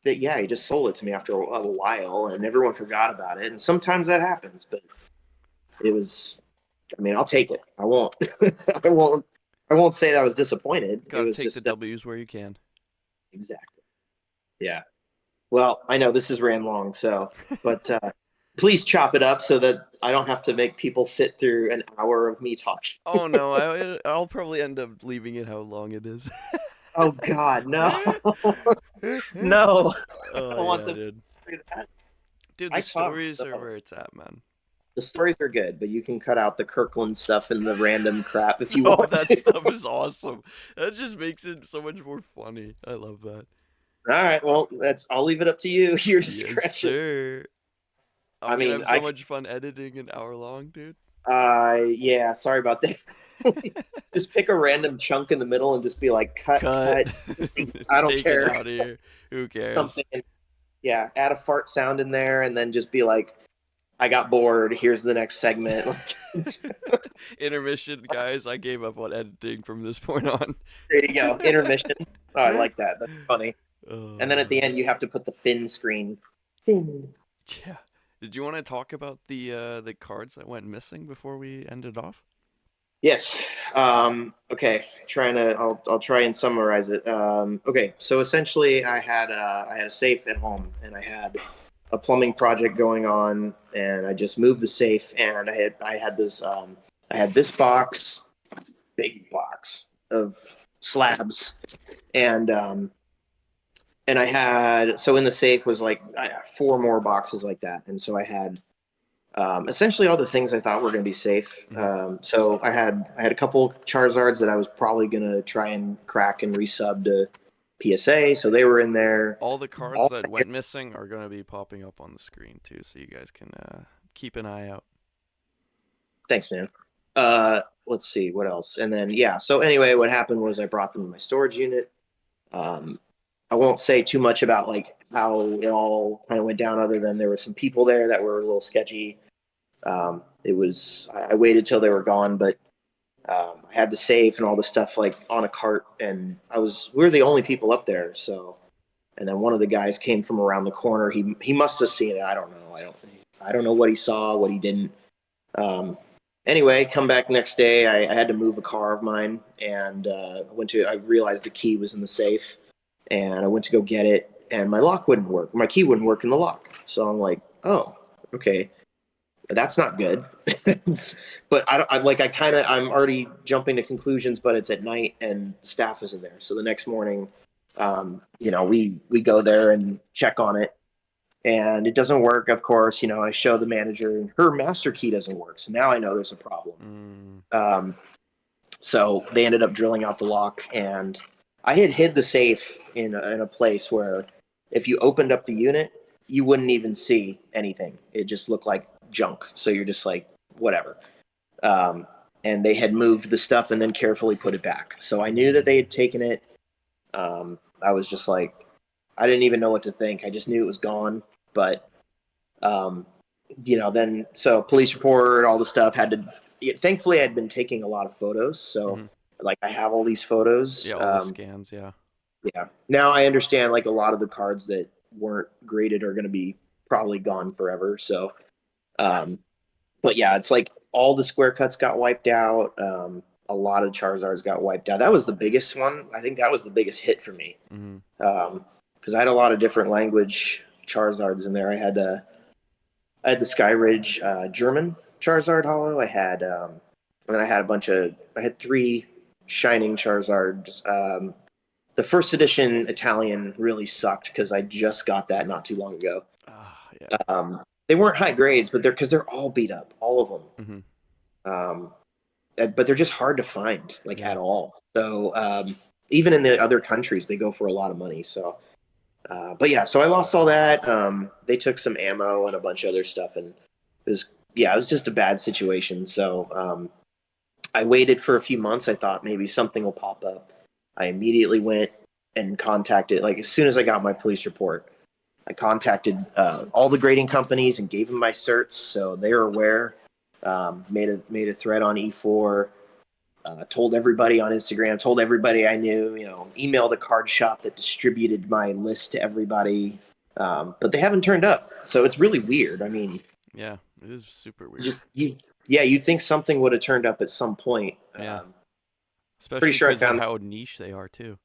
that, yeah, he just sold it to me after a while, and everyone forgot about it. And sometimes that happens, but it was. I mean, I'll take it. I won't. I won't. I won't say that I was disappointed. It Gotta was take the just that W's where you can. exactly. Yeah. Well, I know this has ran long, so but please chop it up so that I don't have to make people sit through an hour of me talking. Oh no, I'll probably end up leaving it how long it is. Oh God, no, no! I Oh don't want yeah, them dude. to do that. Dude, I the talk. stories are So where it's at, man. the stories are good, but you can cut out the Kirkland stuff and the random crap if you Oh, want that to. stuff is awesome. That just makes it so much more funny. I love that. All right, well, I'll leave it up to you. Your Yes, discretion. sir. I'm I gonna mean, have so much fun editing an hour long, dude. yeah, sorry about that. Just pick a random chunk in the middle and just be like, cut, Cut. cut. I don't Take it care. out of here. Who cares? Something. Yeah, add a fart sound in there and then just be like, I got bored. Here's the next segment. Intermission, guys. I gave up on editing from this point on. There you go. Intermission. Oh, I like that. That's funny. And then at the Oh, end, you have to put the Finn screen. Finn. yeah. Did you want to talk about the cards that went missing before we ended off? Yes. Okay. I'll try and summarize it. Okay. So essentially, I had a safe at home, and I had a plumbing project going on, and I just moved the safe, and I had this box, big box of slabs, and I had so in the safe was like four more boxes like that, and so I had essentially all the things I thought were going to be safe. Hmm. So I had a couple Charizards that I was probably going to try and crack and resub to PSA, so they were in there. All the cards All, that went missing are going to be popping up on the screen too, so you guys can keep an eye out. thanks, man. Let's see what else, and then yeah. So anyway, what happened was I brought them to my storage unit. Um, I won't say too much about like how it all kind of went down, other than there were some people there that were a little sketchy. It was I waited till they were gone, but I had the safe and all the stuff like on a cart, and we were the only people up there. So, and then one of the guys came from around the corner. He must have seen it. I don't know. I don't know what he saw, what he didn't. Um, anyway, come back next day. I had to move a car of mine, and I realized the key was in the safe, and I went to go get it, and my lock wouldn't work. My key wouldn't work in the lock. So I'm like, oh, okay, that's not good. But I don't. I'm already jumping to conclusions, but it's at night and staff isn't there. So the next morning, we go there and check on it, and it doesn't work. Of course, I show the manager, and her master key doesn't work. So now I know there's a problem. Mm. Um, so they ended up drilling out the lock, and I had hid the safe in a place where if you opened up the unit, you wouldn't even see anything. It just looked like junk. So you're just like, whatever. um, and they had moved the stuff and then carefully put it back. So I knew that they had taken it. I was just like, I didn't even know what to think. I just knew it was gone. But um, then so police report, all the stuff had to. Thankfully, I'd been taking a lot of photos, so Hmm. like I have all these photos. Yeah, all the scans. Yeah. Yeah. Now I understand like a lot of the cards that weren't graded are going to be probably gone forever. So, um, but yeah, it's like all the square cuts got wiped out. A lot of Charizards got wiped out. That was the biggest one. I think that was the biggest hit for me. Hmm. Because I had a lot of different language Charizards in there. I had the Skyridge German Charizard Hollow. And then I had three Shining Charizards. The first edition Italian really sucked because I just got that not too long ago. Ah, yeah. They weren't high grades, but they're all beat up, all of them. Hmm. But they're just hard to find, like Yeah. at all. So even in the other countries, they go for a lot of money. So, but yeah, so I lost all that. They took some ammo and a bunch of other stuff, and it was just a bad situation. So I waited for a few months. I thought maybe something will pop up. I immediately went and contacted, like as soon as I got my police report, I contacted all the grading companies and gave them my certs, so they were aware. Made a thread on E4. Told everybody on Instagram. Told everybody I knew. Emailed a card shop that distributed my list to everybody. But they haven't turned up, so it's really weird. I mean, Yeah. It is super weird. just you think something would have turned up at some point. Yeah. Pretty Especially sure I because of found how niche they are too.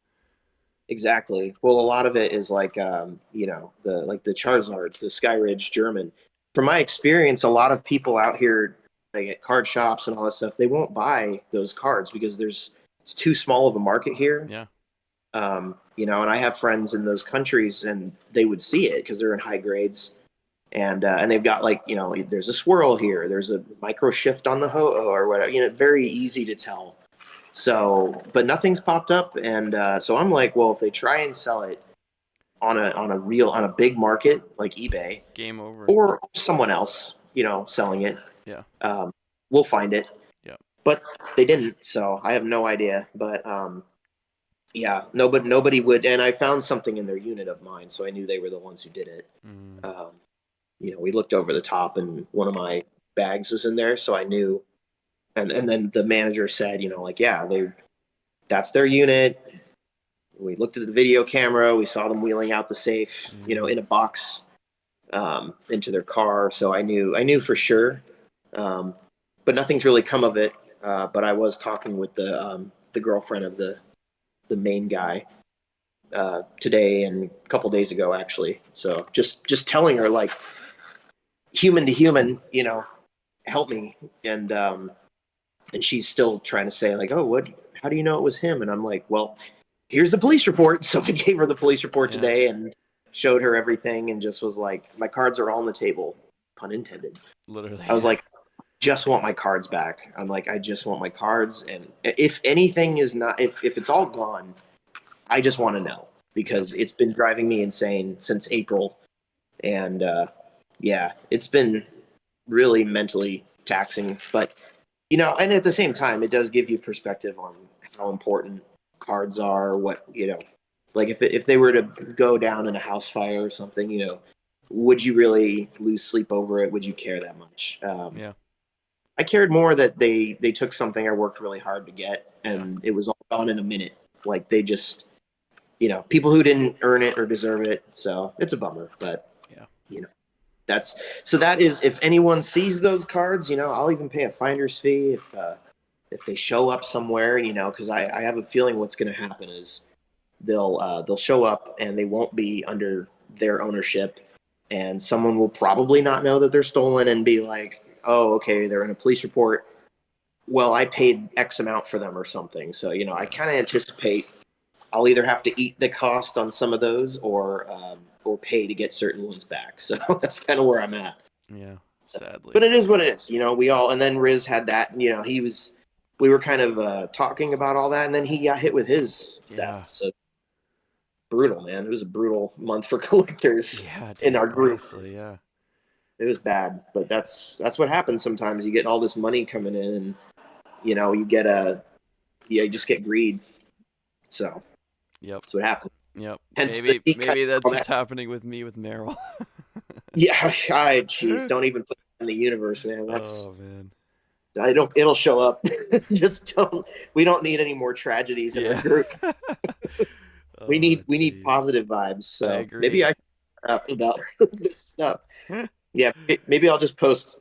exactly. Well, a lot of it is like the Charizard, the Skyridge German. From my experience, a lot of people out here like at card shops and all that stuff, they won't buy those cards because it's too small of a market here. Yeah. And I have friends in those countries, and they would see it because they're in high grades, and they've got like there's a swirl here, there's a micro shift on the ho or whatever. Very easy to tell. So, but nothing's popped up, and so I'm like, well, if they try and sell it on a big market like eBay Game over. or someone else, selling it, Yeah. um, we'll find it. Yeah. But they didn't, so I have no idea. But yeah, nobody would. And I found something in their unit of mine, so I knew they were the ones who did it. Mm. Um, we looked over the top, and one of my bags was in there, so I knew. And then the manager said, like, yeah, that's their unit. We looked at the video camera. We saw them wheeling out the safe, Mm. in a box into their car. So I knew for sure, but nothing's really come of it. But I was talking with the girlfriend of the main guy today and a couple days ago, actually. So just telling her like human to human, help me. And she's still trying to say like, oh, what? How do you know it was him? And I'm like, well, here's the police report. So I gave her the police report Yeah. today and showed her everything and just was like, my cards are all on the table, pun intended. Literally. I was like, just want my cards back. I'm like, I just want my cards. And if anything is not, if it's all gone, I just want to know Yeah. because it's been driving me insane since April. And yeah, it's been really mentally taxing. But and at the same time, it does give you perspective on how important cards are. What like if they were to go down in a house fire or something, would you really lose sleep over it? Would you care that much? Yeah. I cared more that they took something I worked really hard to get, Yeah. and it was all gone in a minute. Like they just, people who didn't earn it or deserve it. So it's a bummer, but Yeah. you know, that's that is if anyone sees those cards, I'll even pay a finder's fee if they show up somewhere, because I have a feeling what's going to happen is they'll show up and they won't be under their ownership, and someone will probably not know that they're stolen and be like, oh, okay, they're in a police report. Well, I paid X amount for them or something. So I Yeah. kind of anticipate I'll either have to eat the cost on some of those or pay to get certain ones back. So that's kind of where I'm at. Yeah. So, Sadly. but it is what it is. We all, and then Riz had that, we were kind of talking about all that, and then he got hit with his Yeah. theft. So brutal, man. It was a brutal month for collectors Yeah, in dude. our group. Honestly, yeah. It was bad, but that's what happens sometimes. You get all this money coming in, and you get you just get greed. So Yep. that's what happened. Yep. Hence the Maybe deep cut. maybe that's what's happening with me with Meryl. Yeah, jeez, don't even put that in the universe, man. Oh man. I don't. It'll show up. Just don't. We don't need any more tragedies in our Yeah. group. We Oh need we need jeez. positive vibes. I So maybe agree. I shut up about this stuff. Yeah, maybe I'll just post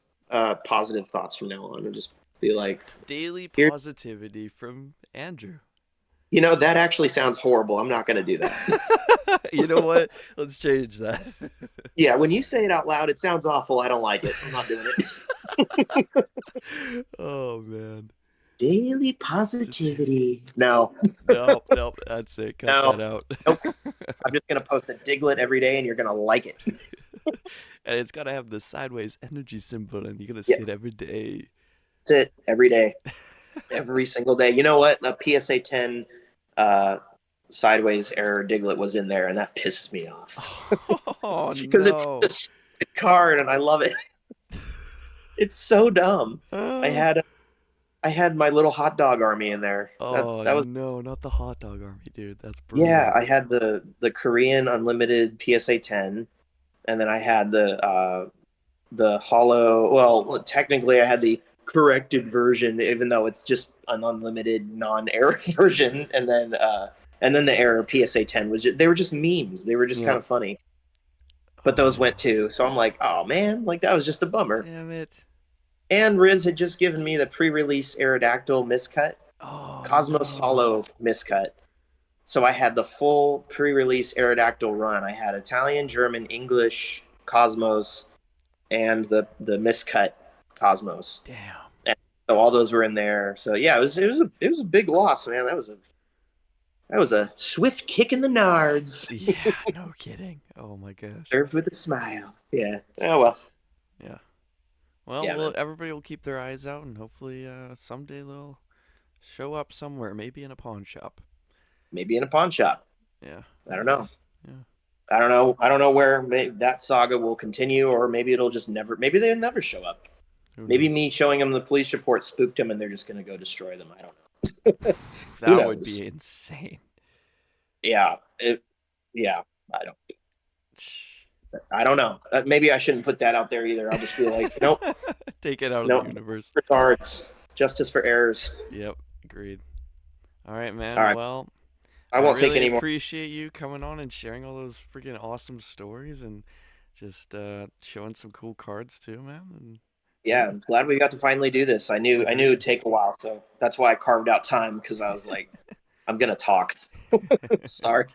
positive thoughts from now on and just be like, Daily here. positivity from Andrew. That actually sounds horrible. I'm not going to do that. You know what? Let's change that. Yeah, when you say it out loud, it sounds awful. I don't like it. I'm not doing it. Oh man. Daily positivity. No, Nope, nope, that's it. Cut no, that out. nope. I'm just going to post a Diglett every day and you're going to like it. And it's gotta have the sideways energy symbol, and you're gonna Yeah, see it every day. that's it. Every day. Every single day. You know what? A PSA 10 uh, sideways error Diglett was in there, and that pisses me off Oh because it's a no. stupid card, and I love it. It's so dumb. I had I had my little hot dog army in there. Oh That was no, not the hot dog army, dude. That's Yeah. brutal. I had the Korean unlimited PSA 10, and then I had the hollow. Well, technically, I had the corrected version, even though it's just an unlimited non-error version, and then the error PSA 10 they were just memes. They were just kind Yep. of funny. But those went Oh, too. So I'm like, oh man, like that was just a bummer. damn it. And Riz had just given me the pre-release Aerodactyl miscut, Oh Cosmos no. Hollow miscut. So I had the full pre-release Aerodactyl run. I had Italian, German, English Cosmos, and the miscut Cosmos. Damn. And so all those were in there. So yeah, it was a big loss, man. That was a swift kick in the nards, Yeah, no kidding. Oh my gosh. served with a smile. Yeah. Oh well. Jeez. Yeah. Well, Yeah, man. everybody will keep their eyes out, and hopefully, someday they'll show up somewhere, maybe in a pawn shop. Maybe in a pawn shop. Yeah, I who don't know. knows? Yeah. I don't know. I don't know where that saga will continue, or maybe it'll just never. Maybe they'll never show up. Who Maybe knows? me showing them the police report spooked them, and they're just going to go destroy them. I don't know. Who That would knows? be insane. Yeah. Yeah. I don't. I don't know. Maybe I shouldn't put that out there either. I'll just be like, nope, Take it out of the nope. universe. Retards. Justice for errors. Yep, agreed. All right, All man. right. Well, I I won't take really any more. appreciate you coming on and sharing all those freaking awesome stories and just showing some cool cards too, man. And Yeah, yeah, I'm glad we got to finally do this. I knew agreed. it'd take a while, so that's why I carved out time because I was like, I'm gonna talk. Sorry.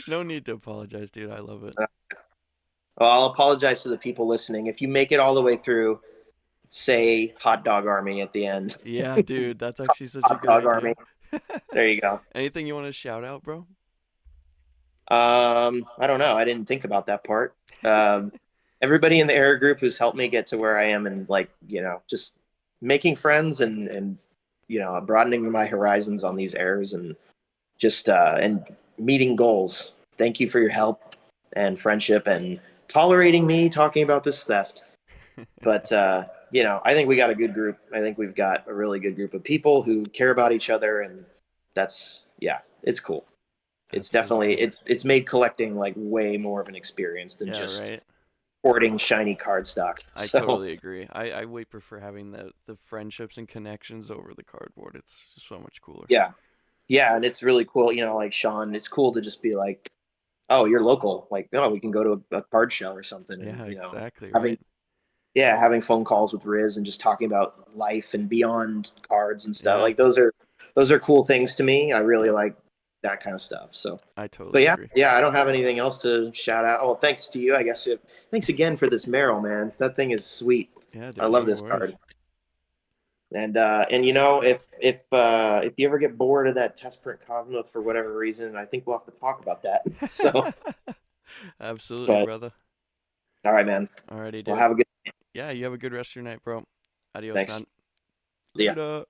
No need to apologize, dude. I love it. Well, I'll apologize to the people listening. If you make it all the way through, say "Hot Dog Army" at the end. Yeah, dude, that's actually such a Hot good Dog Army. idea. There you go. Anything you want to shout out, bro? I don't know. I didn't think about that part. Um, Everybody in the error group who's helped me get to where I am, and like just making friends and broadening my horizons on these errors, and just and meeting goals. Thank you for your help and friendship and tolerating me talking about this theft. But I think we got a good group. I think we've got a really good group of people who care about each other, and it's cool. It's definitely Absolutely. it's made collecting like way more of an experience than Yeah, just right. hoarding shiny cardstock. I So totally agree. I way prefer having the friendships and connections over the cardboard. It's just so much cooler. yeah, yeah, and it's really cool. Like Sean, it's cool to just be like, oh, you're local. Like, oh, we can go to a card show or something, and Yeah, exactly, having right? having phone calls with Riz and just talking about life and beyond cards and stuff. Yeah, Like those are cool things to me. I really yep. like that kind of stuff. So, I but totally yeah, agree. yeah, I don't have anything else to shout out. Oh, thanks to you, I guess. Thanks again for this Meryl, man. That thing is sweet. Yeah, I dude, love no this worries. card. And if you ever get bored of that test print Cosmos for whatever reason, I think we'll have to talk about that. So, Absolutely, but brother. all right, man. Alrighty, Well, dude. have a good. Yeah, you have a good rest of your night, bro. Adios, Thanks. man. See ya. Later.